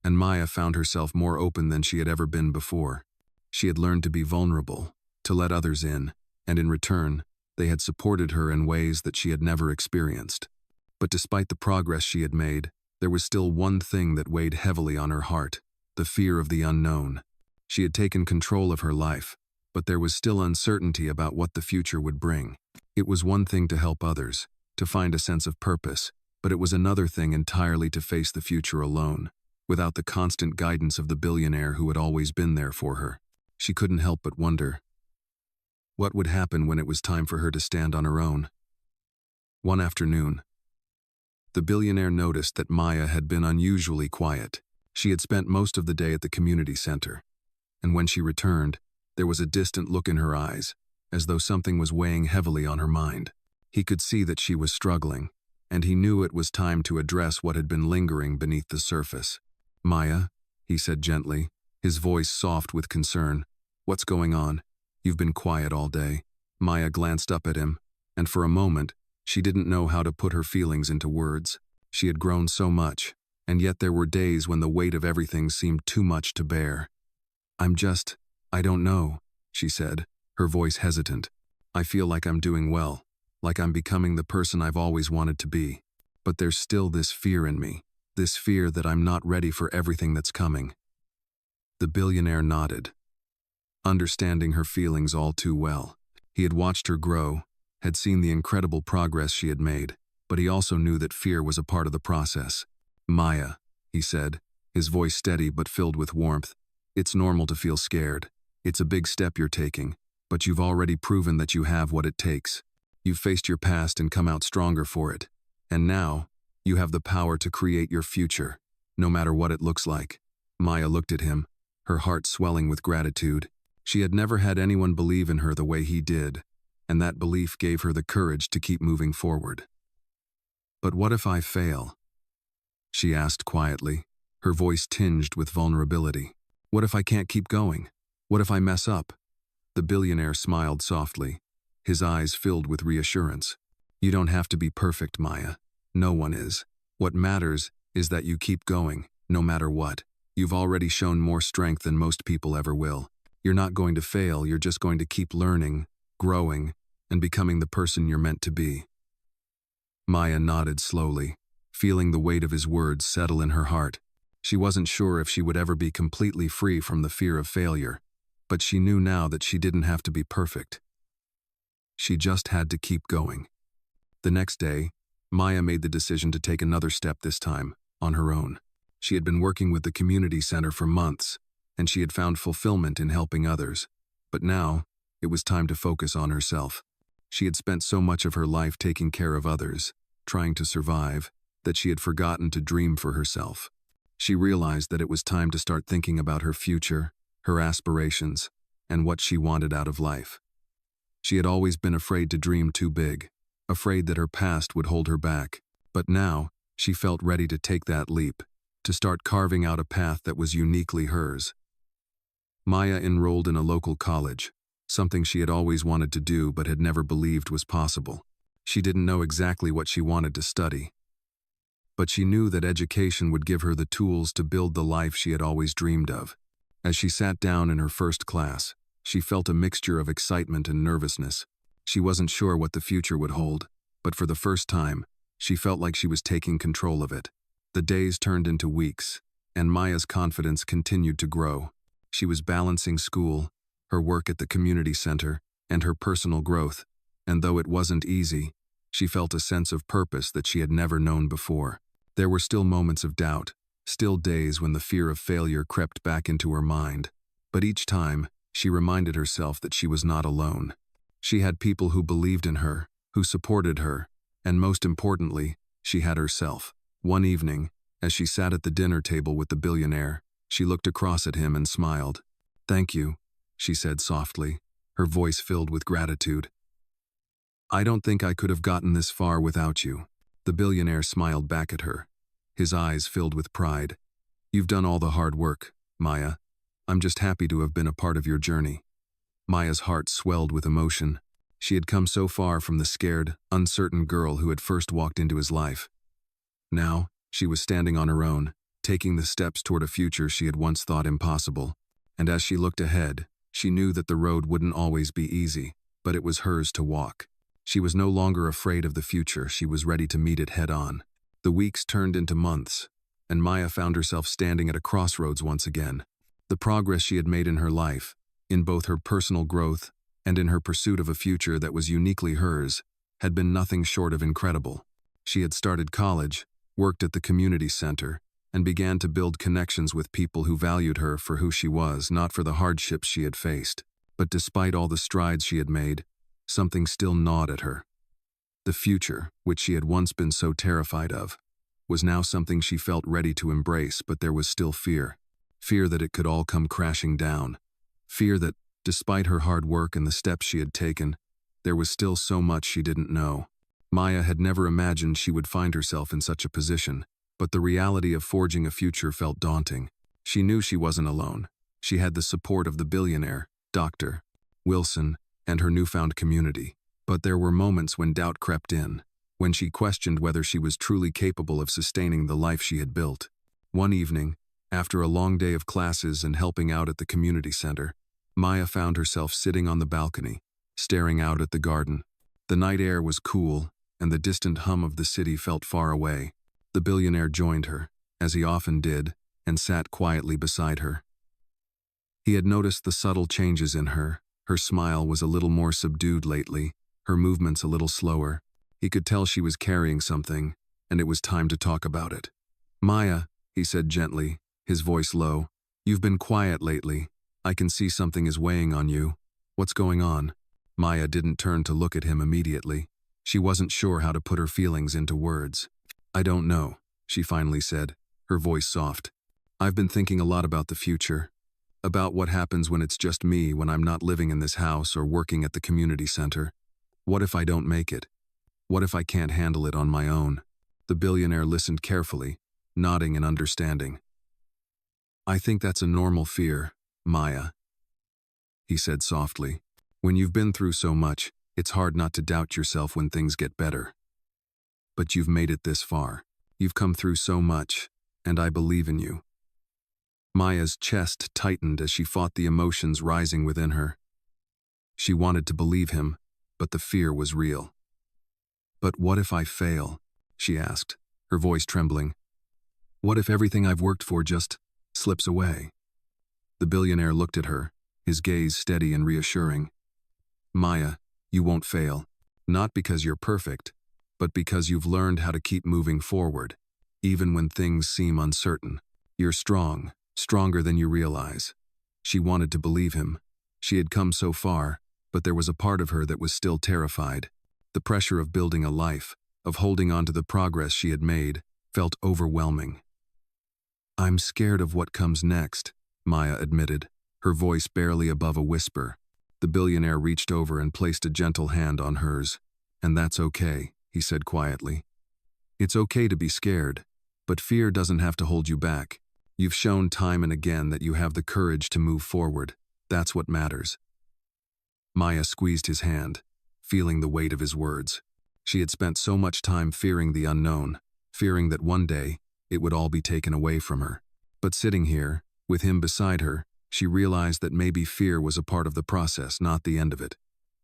and Maya found herself more open than she had ever been before. She had learned to be vulnerable, to let others in, and in return, they had supported her in ways that she had never experienced. But despite the progress she had made, there was still one thing that weighed heavily on her heart: the fear of the unknown. She had taken control of her life, but there was still uncertainty about what the future would bring. It was one thing to help others, to find a sense of purpose, but it was another thing entirely to face the future alone, without the constant guidance of the billionaire who had always been there for her. She couldn't help but wonder, what would happen when it was time for her to stand on her own? One afternoon, the billionaire noticed that Maya had been unusually quiet. She had spent most of the day at the community center, and when she returned, there was a distant look in her eyes, as though something was weighing heavily on her mind. He could see that she was struggling, and he knew it was time to address what had been lingering beneath the surface. "Maya," he said gently, his voice soft with concern. "What's going on? You've been quiet all day." Maya glanced up at him, and for a moment, she didn't know how to put her feelings into words. She had grown so much, and yet there were days when the weight of everything seemed too much to bear. I don't know," she said, her voice hesitant. "I feel like I'm doing well, like I'm becoming the person I've always wanted to be. But there's still this fear in me, this fear that I'm not ready for everything that's coming." The billionaire nodded, understanding her feelings all too well. He had watched her grow, had seen the incredible progress she had made, but he also knew that fear was a part of the process. "Maya," he said, his voice steady but filled with warmth, "it's normal to feel scared. It's a big step you're taking, but you've already proven that you have what it takes. You've faced your past and come out stronger for it. And now, you have the power to create your future, no matter what it looks like." Maya looked at him, her heart swelling with gratitude. She had never had anyone believe in her the way he did, and that belief gave her the courage to keep moving forward. "But what if I fail?" she asked quietly, her voice tinged with vulnerability. "What if I can't keep going? What if I mess up?" The billionaire smiled softly, his eyes filled with reassurance. "You don't have to be perfect, Maya. No one is. What matters is that you keep going, no matter what. You've already shown more strength than most people ever will. You're not going to fail, you're just going to keep learning, growing, and becoming the person you're meant to be." Maya nodded slowly, feeling the weight of his words settle in her heart. She wasn't sure if she would ever be completely free from the fear of failure, but she knew now that she didn't have to be perfect. She just had to keep going. The next day, Maya made the decision to take another step this time, on her own. She had been working with the community center for months, and she had found fulfillment in helping others. But now, it was time to focus on herself. She had spent so much of her life taking care of others, trying to survive, that she had forgotten to dream for herself. She realized that it was time to start thinking about her future, her aspirations, and what she wanted out of life. She had always been afraid to dream too big, afraid that her past would hold her back, but now she felt ready to take that leap, to start carving out a path that was uniquely hers. Maya enrolled in a local college, something she had always wanted to do but had never believed was possible. She didn't know exactly what she wanted to study, but she knew that education would give her the tools to build the life she had always dreamed of. As she sat down in her first class, she felt a mixture of excitement and nervousness. She wasn't sure what the future would hold, but for the first time, she felt like she was taking control of it. The days turned into weeks, and Maya's confidence continued to grow. She was balancing school, her work at the community center, and her personal growth, and though it wasn't easy, she felt a sense of purpose that she had never known before. There were still moments of doubt, still days when the fear of failure crept back into her mind, but each time, she reminded herself that she was not alone. She had people who believed in her, who supported her, and most importantly, she had herself. One evening, as she sat at the dinner table with the billionaire, she looked across at him and smiled. "Thank you," she said softly, her voice filled with gratitude. "I don't think I could have gotten this far without you." The billionaire smiled back at her, his eyes filled with pride. "You've done all the hard work, Maya. I'm just happy to have been a part of your journey." Maya's heart swelled with emotion. She had come so far from the scared, uncertain girl who had first walked into his life. Now, she was standing on her own, taking the steps toward a future she had once thought impossible. And as she looked ahead, she knew that the road wouldn't always be easy, but it was hers to walk. She was no longer afraid of the future, she was ready to meet it head-on. The weeks turned into months, and Maya found herself standing at a crossroads once again. The progress she had made in her life, in both her personal growth and in her pursuit of a future that was uniquely hers, had been nothing short of incredible. She had started college, worked at the community center, and began to build connections with people who valued her for who she was, not for the hardships she had faced. But despite all the strides she had made, something still gnawed at her. The future, which she had once been so terrified of, was now something she felt ready to embrace, but there was still fear. Fear that it could all come crashing down. Fear that, despite her hard work and the steps she had taken, there was still so much she didn't know. Maya had never imagined she would find herself in such a position, but the reality of forging a future felt daunting. She knew she wasn't alone. She had the support of the billionaire, Dr. Wilson, and her newfound community. But there were moments when doubt crept in, when she questioned whether she was truly capable of sustaining the life she had built. One evening, after a long day of classes and helping out at the community center, Maya found herself sitting on the balcony, staring out at the garden. The night air was cool, and the distant hum of the city felt far away. The billionaire joined her, as he often did, and sat quietly beside her. He had noticed the subtle changes in her. Her smile was a little more subdued lately, her movements a little slower. He could tell she was carrying something, and it was time to talk about it. "Maya," he said gently, his voice low, "you've been quiet lately. I can see something is weighing on you. What's going on?" Maya didn't turn to look at him immediately. She wasn't sure how to put her feelings into words. "I don't know," she finally said, her voice soft. "I've been thinking a lot about the future. About what happens when it's just me, when I'm not living in this house or working at the community center. What if I don't make it? What if I can't handle it on my own?" The billionaire listened carefully, nodding in understanding. "I think that's a normal fear, Maya," he said softly. "When you've been through so much, it's hard not to doubt yourself when things get better. But you've made it this far. You've come through so much, and I believe in you." Maya's chest tightened as she fought the emotions rising within her. She wanted to believe him, but the fear was real. "But what if I fail?" she asked, her voice trembling. "What if everything I've worked for just slips away?" The billionaire looked at her, his gaze steady and reassuring. "Maya, you won't fail. Not because you're perfect, but because you've learned how to keep moving forward, even when things seem uncertain. You're strong, stronger than you realize." She wanted to believe him. She had come so far, but there was a part of her that was still terrified. The pressure of building a life, of holding on to the progress she had made, felt overwhelming. "I'm scared of what comes next," Maya admitted, her voice barely above a whisper. The billionaire reached over and placed a gentle hand on hers. "And that's okay," he said quietly. "It's okay to be scared, but fear doesn't have to hold you back. You've shown time and again that you have the courage to move forward. That's what matters." Maya squeezed his hand, feeling the weight of his words. She had spent so much time fearing the unknown, fearing that one day it would all be taken away from her. But sitting here, with him beside her, she realized that maybe fear was a part of the process, not the end of it.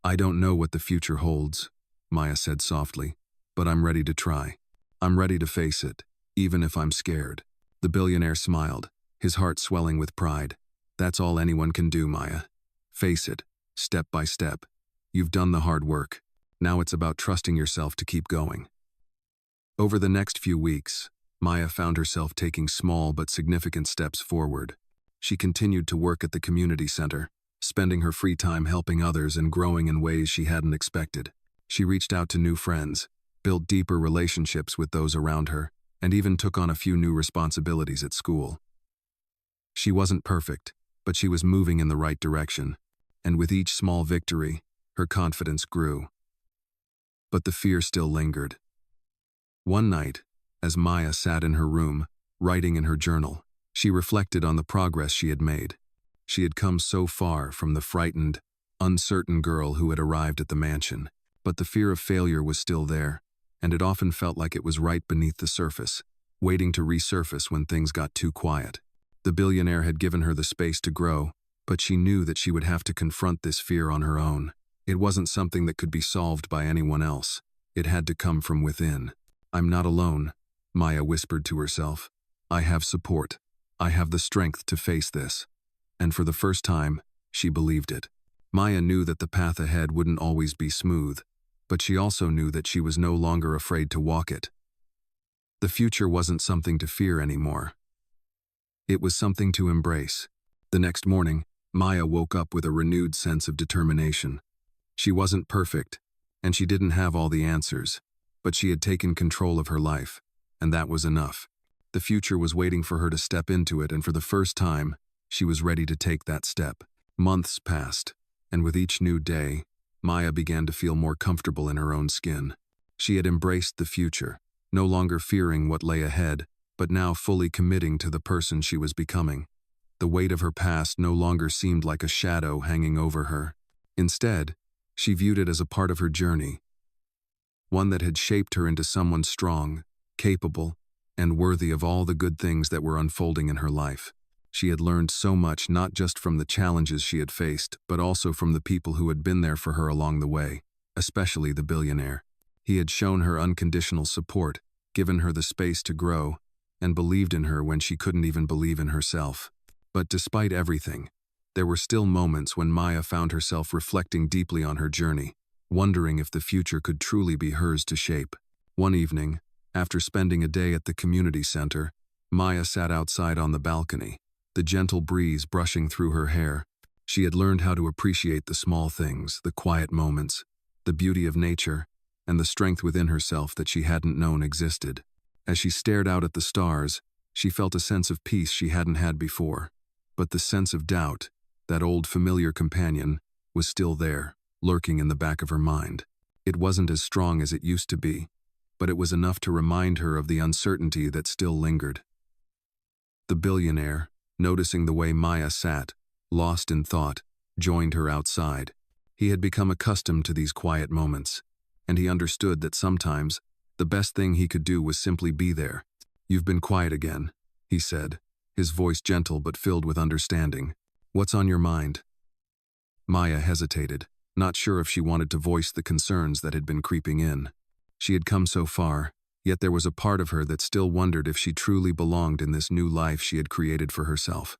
"I don't know what the future holds," Maya said softly, "but I'm ready to try. I'm ready to face it, even if I'm scared." The billionaire smiled, his heart swelling with pride. "That's all anyone can do, Maya. Face it, step by step. You've done the hard work. Now it's about trusting yourself to keep going." Over the next few weeks, Maya found herself taking small but significant steps forward. She continued to work at the community center, spending her free time helping others and growing in ways she hadn't expected. She reached out to new friends, built deeper relationships with those around her, and even took on a few new responsibilities at school. She wasn't perfect, but she was moving in the right direction, and with each small victory, her confidence grew. But the fear still lingered. One night, as Maya sat in her room, writing in her journal, she reflected on the progress she had made. She had come so far from the frightened, uncertain girl who had arrived at the mansion, but the fear of failure was still there, and it often felt like it was right beneath the surface, waiting to resurface when things got too quiet. The billionaire had given her the space to grow, but she knew that she would have to confront this fear on her own. It wasn't something that could be solved by anyone else. It had to come from within. "I'm not alone," Maya whispered to herself. "I have support. I have the strength to face this." And for the first time, she believed it. Maya knew that the path ahead wouldn't always be smooth, but she also knew that she was no longer afraid to walk it. The future wasn't something to fear anymore. It was something to embrace. The next morning, Maya woke up with a renewed sense of determination. She wasn't perfect, and she didn't have all the answers, but she had taken control of her life, and that was enough. The future was waiting for her to step into it, and for the first time, she was ready to take that step. Months passed, and with each new day, Maya began to feel more comfortable in her own skin. She had embraced the future, no longer fearing what lay ahead, but now fully committing to the person she was becoming. The weight of her past no longer seemed like a shadow hanging over her. Instead, she viewed it as a part of her journey, one that had shaped her into someone strong, capable, and worthy of all the good things that were unfolding in her life. She had learned so much not just from the challenges she had faced, but also from the people who had been there for her along the way, especially the billionaire. He had shown her unconditional support, given her the space to grow, and believed in her when she couldn't even believe in herself. But despite everything, there were still moments when Maya found herself reflecting deeply on her journey, wondering if the future could truly be hers to shape. One evening, after spending a day at the community center, Maya sat outside on the balcony, the gentle breeze brushing through her hair. She had learned how to appreciate the small things, the quiet moments, the beauty of nature, and the strength within herself that she hadn't known existed. As she stared out at the stars, she felt a sense of peace she hadn't had before. But the sense of doubt, that old familiar companion, was still there, lurking in the back of her mind. It wasn't as strong as it used to be, but it was enough to remind her of the uncertainty that still lingered. The billionaire, noticing the way Maya sat, lost in thought, joined her outside. He had become accustomed to these quiet moments, and he understood that sometimes the best thing he could do was simply be there. "You've been quiet again," he said, his voice gentle but filled with understanding. "What's on your mind?" Maya hesitated, not sure if she wanted to voice the concerns that had been creeping in. She had come so far, yet there was a part of her that still wondered if she truly belonged in this new life she had created for herself.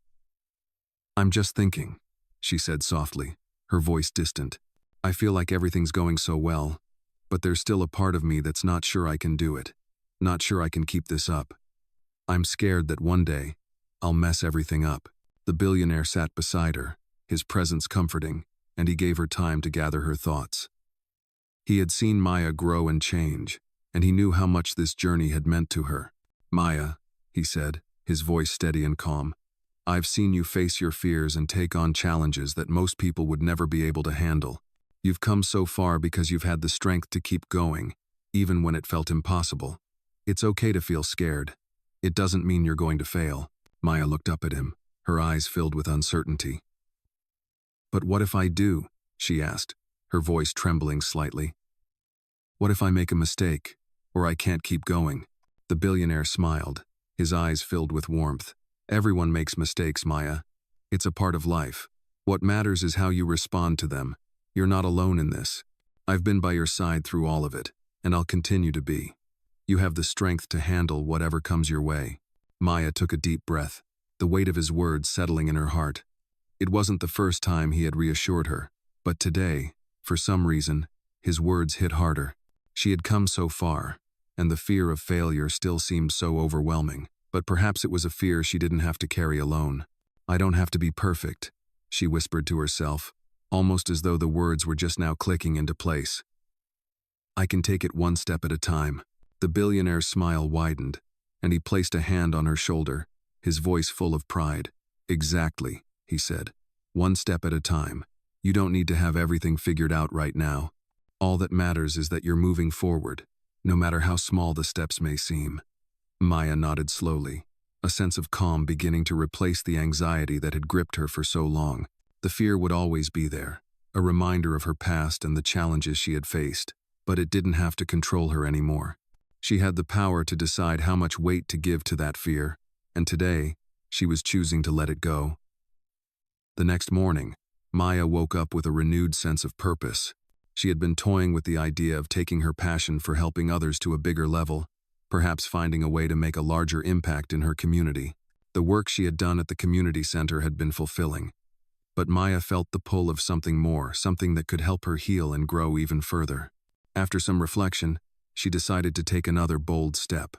"I'm just thinking," she said softly, her voice distant. "I feel like everything's going so well, but there's still a part of me that's not sure I can do it, not sure I can keep this up. I'm scared that one day, I'll mess everything up." The billionaire sat beside her, his presence comforting, and he gave her time to gather her thoughts. He had seen Maya grow and change, and he knew how much this journey had meant to her. "Maya," he said, his voice steady and calm, "I've seen you face your fears and take on challenges that most people would never be able to handle. You've come so far because you've had the strength to keep going, even when it felt impossible. It's okay to feel scared. It doesn't mean you're going to fail." Maya looked up at him, her eyes filled with uncertainty. "But what if I do?" she asked, her voice trembling slightly. "What if I make a mistake, or I can't keep going?" The billionaire smiled, his eyes filled with warmth. "Everyone makes mistakes, Maya. It's a part of life. What matters is how you respond to them. You're not alone in this. I've been by your side through all of it, and I'll continue to be. You have the strength to handle whatever comes your way." Maya took a deep breath, the weight of his words settling in her heart. It wasn't the first time he had reassured her, but today, for some reason, his words hit harder. She had come so far, and the fear of failure still seemed so overwhelming, but perhaps it was a fear she didn't have to carry alone. "I don't have to be perfect," she whispered to herself, almost as though the words were just now clicking into place. "I can take it one step at a time." The billionaire's smile widened, and he placed a hand on her shoulder, his voice full of pride. "Exactly," he said. "One step at a time. You don't need to have everything figured out right now. All that matters is that you're moving forward, no matter how small the steps may seem." Maya nodded slowly, a sense of calm beginning to replace the anxiety that had gripped her for so long. The fear would always be there, a reminder of her past and the challenges she had faced, but it didn't have to control her anymore. She had the power to decide how much weight to give to that fear, and today, she was choosing to let it go. The next morning, Maya woke up with a renewed sense of purpose. She had been toying with the idea of taking her passion for helping others to a bigger level, perhaps finding a way to make a larger impact in her community. The work she had done at the community center had been fulfilling, but Maya felt the pull of something more, something that could help her heal and grow even further. After some reflection, she decided to take another bold step.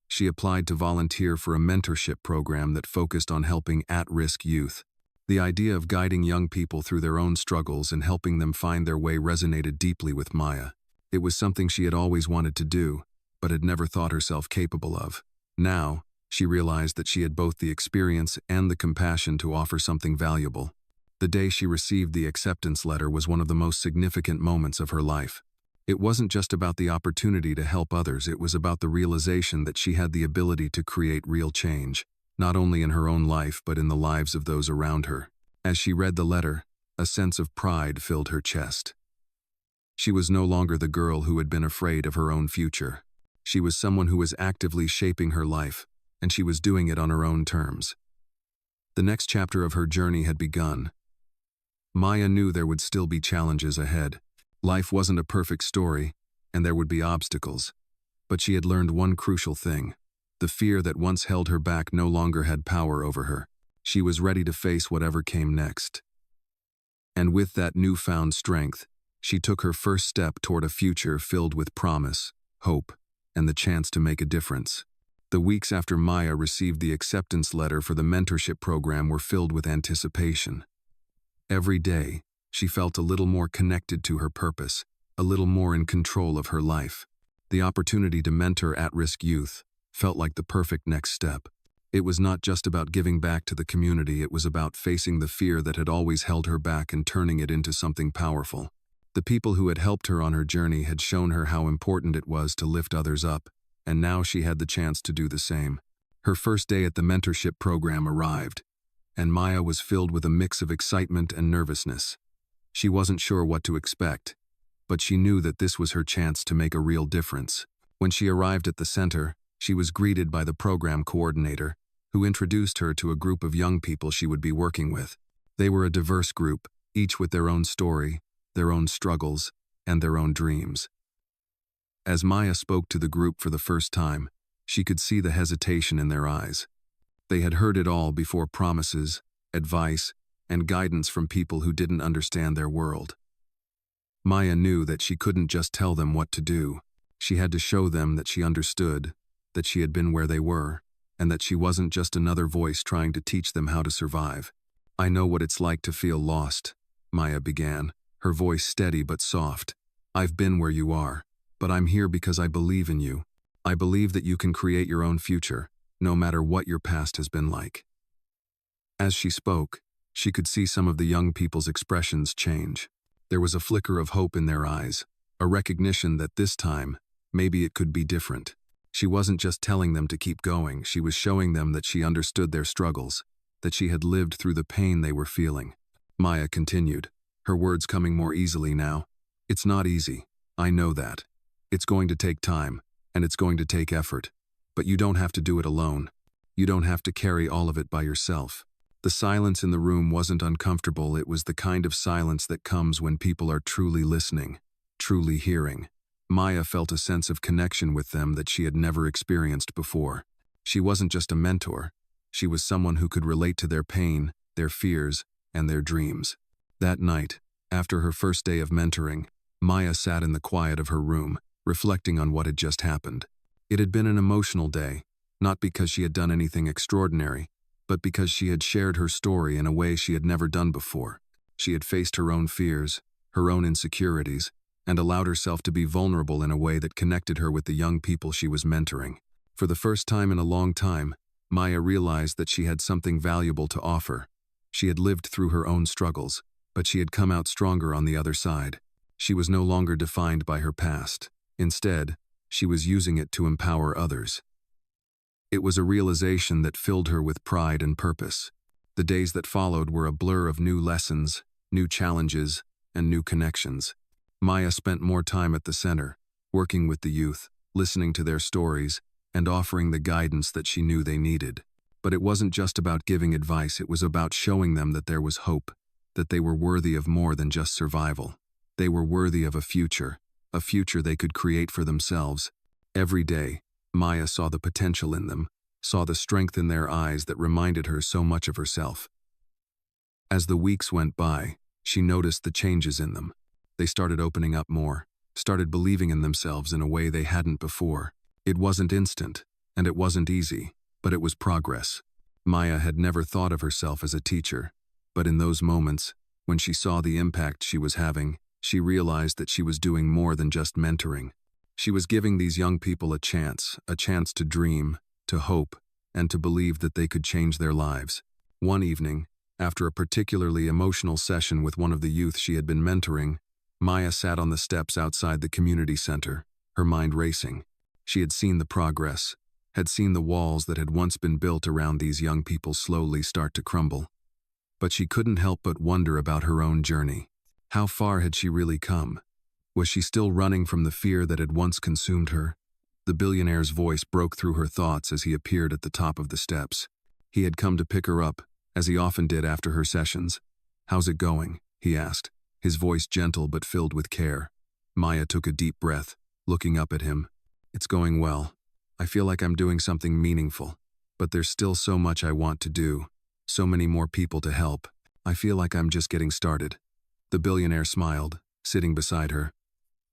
She applied to volunteer for a mentorship program that focused on helping at-risk youth. The idea of guiding young people through their own struggles and helping them find their way resonated deeply with Maya. It was something she had always wanted to do, but had never thought herself capable of. Now, she realized that she had both the experience and the compassion to offer something valuable. The day she received the acceptance letter was one of the most significant moments of her life. It wasn't just about the opportunity to help others, it was about the realization that she had the ability to create real change. not only in her own life but in the lives of those around her. As she read the letter, a sense of pride filled her chest. She was no longer the girl who had been afraid of her own future. She was someone who was actively shaping her life, and she was doing it on her own terms. The next chapter of her journey had begun. Maya knew there would still be challenges ahead. Life wasn't a perfect story, and there would be obstacles. But she had learned one crucial thing. The fear that once held her back no longer had power over her. She was ready to face whatever came next. And with that newfound strength, she took her first step toward a future filled with promise, hope, and the chance to make a difference. The weeks after Maya received the acceptance letter for the mentorship program were filled with anticipation. Every day, she felt a little more connected to her purpose, a little more in control of her life. The opportunity to mentor at-risk youth felt like the perfect next step. It was not just about giving back to the community, it was about facing the fear that had always held her back and turning it into something powerful. The people who had helped her on her journey had shown her how important it was to lift others up, and now she had the chance to do the same. Her first day at the mentorship program arrived, and Maya was filled with a mix of excitement and nervousness. She wasn't sure what to expect, but she knew that this was her chance to make a real difference. When she arrived at the center, she was greeted by the program coordinator, who introduced her to a group of young people she would be working with. They were a diverse group, each with their own story, their own struggles, and their own dreams. As Maya spoke to the group for the first time, she could see the hesitation in their eyes. They had heard it all before: promises, advice, and guidance from people who didn't understand their world. Maya knew that she couldn't just tell them what to do. She had to show them that she understood, that she had been where they were, and that she wasn't just another voice trying to teach them how to survive. "I know what it's like to feel lost," Maya began, her voice steady but soft. "I've been where you are, but I'm here because I believe in you. I believe that you can create your own future, no matter what your past has been like." As she spoke, she could see some of the young people's expressions change. There was a flicker of hope in their eyes, a recognition that this time, maybe it could be different. She wasn't just telling them to keep going, she was showing them that she understood their struggles, that she had lived through the pain they were feeling. Maya continued, her words coming more easily now. "It's not easy, I know that. It's going to take time, and it's going to take effort. But you don't have to do it alone. You don't have to carry all of it by yourself." The silence in the room wasn't uncomfortable, it was the kind of silence that comes when people are truly listening, truly hearing. Maya felt a sense of connection with them that she had never experienced before. She wasn't just a mentor, she was someone who could relate to their pain, their fears, and their dreams. That night, after her first day of mentoring, Maya sat in the quiet of her room, reflecting on what had just happened. It had been an emotional day, not because she had done anything extraordinary, but because she had shared her story in a way she had never done before. She had faced her own fears, her own insecurities, and allowed herself to be vulnerable in a way that connected her with the young people she was mentoring. For the first time in a long time, Maya realized that she had something valuable to offer. She had lived through her own struggles, but she had come out stronger on the other side. She was no longer defined by her past. Instead, she was using it to empower others. It was a realization that filled her with pride and purpose. The days that followed were a blur of new lessons, new challenges, and new connections. Maya spent more time at the center, working with the youth, listening to their stories, and offering the guidance that she knew they needed. But it wasn't just about giving advice, it was about showing them that there was hope, that they were worthy of more than just survival. They were worthy of a future they could create for themselves. Every day, Maya saw the potential in them, saw the strength in their eyes that reminded her so much of herself. As the weeks went by, she noticed the changes in them. They started opening up more, started believing in themselves in a way they hadn't before. It wasn't instant, and it wasn't easy, but it was progress. Maya had never thought of herself as a teacher, but in those moments, when she saw the impact she was having, she realized that she was doing more than just mentoring. She was giving these young people a chance to dream, to hope, and to believe that they could change their lives. One evening, after a particularly emotional session with one of the youth she had been mentoring, Maya sat on the steps outside the community center, her mind racing. She had seen the progress, had seen the walls that had once been built around these young people slowly start to crumble. But she couldn't help but wonder about her own journey. How far had she really come? Was she still running from the fear that had once consumed her? The billionaire's voice broke through her thoughts as he appeared at the top of the steps. He had come to pick her up, as he often did after her sessions. "How's it going?" he asked, his voice gentle but filled with care. Maya took a deep breath, looking up at him. "It's going well. I feel like I'm doing something meaningful, but there's still so much I want to do, so many more people to help. I feel like I'm just getting started." The billionaire smiled, sitting beside her.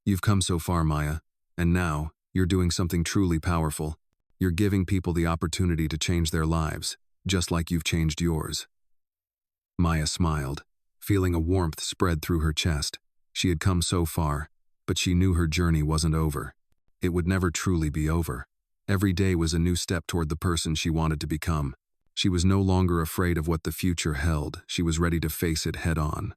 "You've come so far, Maya, and now you're doing something truly powerful. You're giving people the opportunity to change their lives, just like you've changed yours." Maya smiled, feeling a warmth spread through her chest. She had come so far, but she knew her journey wasn't over. It would never truly be over. Every day was a new step toward the person she wanted to become. She was no longer afraid of what the future held. She was ready to face it head on.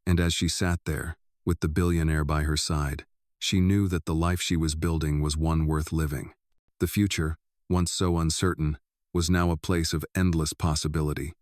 And as she sat there, with the billionaire by her side, she knew that the life she was building was one worth living. The future, once so uncertain, was now a place of endless possibility.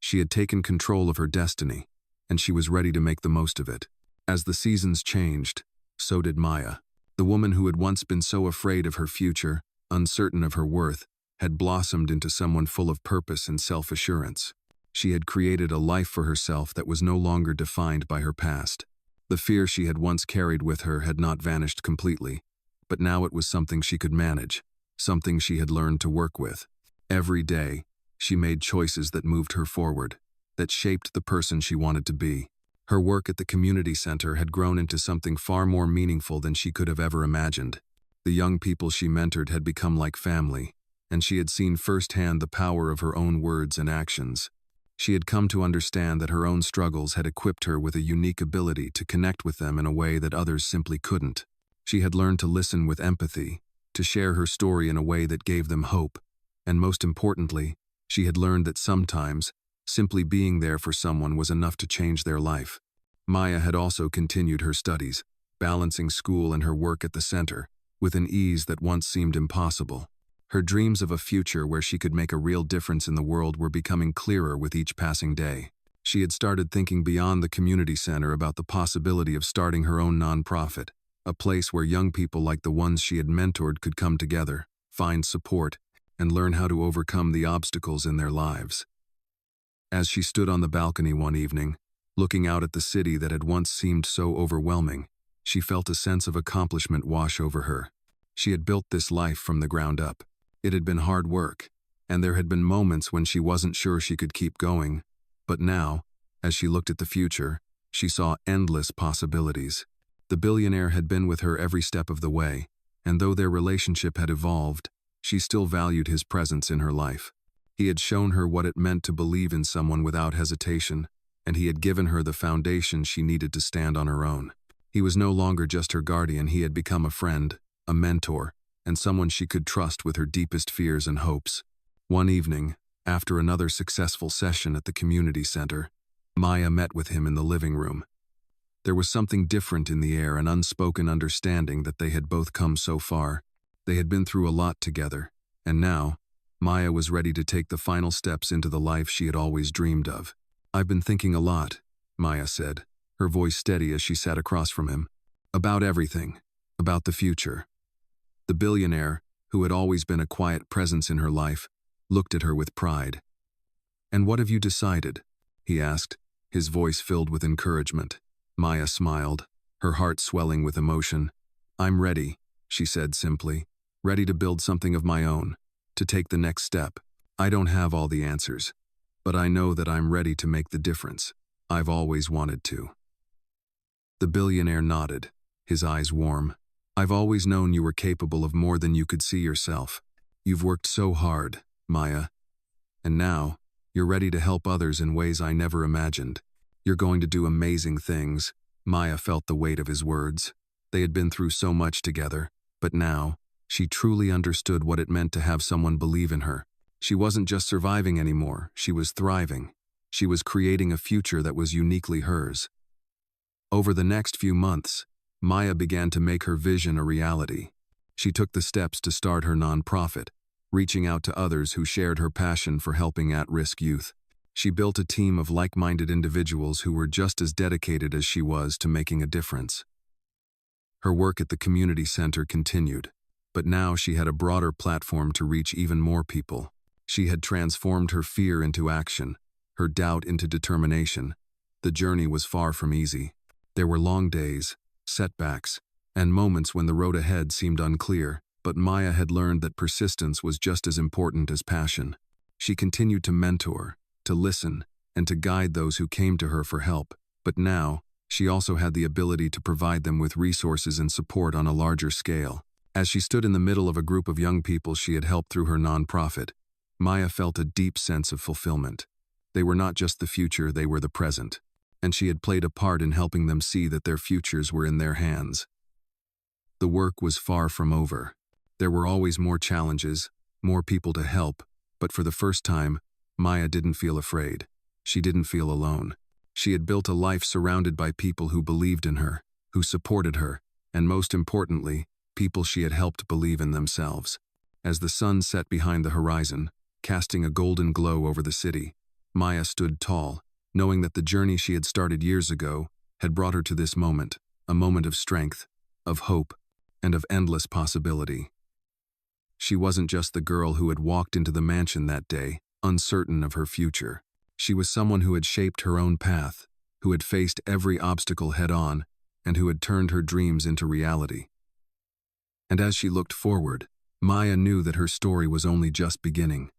She had taken control of her destiny, and she was ready to make the most of it. As the seasons changed, so did Maya. The woman who had once been so afraid of her future, uncertain of her worth, had blossomed into someone full of purpose and self-assurance. She had created a life for herself that was no longer defined by her past. The fear she had once carried with her had not vanished completely, but now it was something she could manage, something she had learned to work with. Every day, she made choices that moved her forward, that shaped the person she wanted to be. Her work at the community center had grown into something far more meaningful than she could have ever imagined. The young people she mentored had become like family, and she had seen firsthand the power of her own words and actions. She had come to understand that her own struggles had equipped her with a unique ability to connect with them in a way that others simply couldn't. She had learned to listen with empathy, to share her story in a way that gave them hope, and most importantly, she had learned that sometimes, simply being there for someone was enough to change their life. Maya had also continued her studies, balancing school and her work at the center, with an ease that once seemed impossible. Her dreams of a future where she could make a real difference in the world were becoming clearer with each passing day. She had started thinking beyond the community center about the possibility of starting her own nonprofit, a place where young people like the ones she had mentored could come together, find support, and learn how to overcome the obstacles in their lives. As she stood on the balcony one evening, looking out at the city that had once seemed so overwhelming, she felt a sense of accomplishment wash over her. She had built this life from the ground up. It had been hard work, and there had been moments when she wasn't sure she could keep going. But now, as she looked at the future, she saw endless possibilities. The billionaire had been with her every step of the way, and though their relationship had evolved, she still valued his presence in her life. He had shown her what it meant to believe in someone without hesitation, and he had given her the foundation she needed to stand on her own. He was no longer just her guardian, he had become a friend, a mentor, and someone she could trust with her deepest fears and hopes. One evening, after another successful session at the community center, Maya met with him in the living room. There was something different in the air, an unspoken understanding that they had both come so far. They had been through a lot together, and now, Maya was ready to take the final steps into the life she had always dreamed of. "I've been thinking a lot," Maya said, her voice steady as she sat across from him. "About everything. About the future." The billionaire, who had always been a quiet presence in her life, looked at her with pride. "And what have you decided?" he asked, his voice filled with encouragement. Maya smiled, her heart swelling with emotion. "I'm ready," she said simply, "ready to build something of my own, to take the next step. I don't have all the answers, but I know that I'm ready to make the difference. I've always wanted to." The billionaire nodded, his eyes warm. "I've always known you were capable of more than you could see yourself. You've worked so hard, Maya. And now, you're ready to help others in ways I never imagined. You're going to do amazing things." Maya felt the weight of his words. They had been through so much together, but now, she truly understood what it meant to have someone believe in her. She wasn't just surviving anymore, she was thriving. She was creating a future that was uniquely hers. Over the next few months, Maya began to make her vision a reality. She took the steps to start her nonprofit, reaching out to others who shared her passion for helping at-risk youth. She built a team of like-minded individuals who were just as dedicated as she was to making a difference. Her work at the community center continued, but now she had a broader platform to reach even more people. She had transformed her fear into action, her doubt into determination. The journey was far from easy. There were long days, setbacks, and moments when the road ahead seemed unclear, but Maya had learned that persistence was just as important as passion. She continued to mentor, to listen, and to guide those who came to her for help, but now, she also had the ability to provide them with resources and support on a larger scale. As she stood in the middle of a group of young people she had helped through her nonprofit, Maya felt a deep sense of fulfillment. They were not just the future, they were the present, and she had played a part in helping them see that their futures were in their hands. The work was far from over. There were always more challenges, more people to help, but for the first time, Maya didn't feel afraid. She didn't feel alone. She had built a life surrounded by people who believed in her, who supported her, and most importantly, people she had helped believe in themselves. As the sun set behind the horizon, casting a golden glow over the city, Maya stood tall, knowing that the journey she had started years ago had brought her to this moment, a moment of strength, of hope, and of endless possibility. She wasn't just the girl who had walked into the mansion that day, uncertain of her future. She was someone who had shaped her own path, who had faced every obstacle head-on, and who had turned her dreams into reality. And as she looked forward, Maya knew that her story was only just beginning.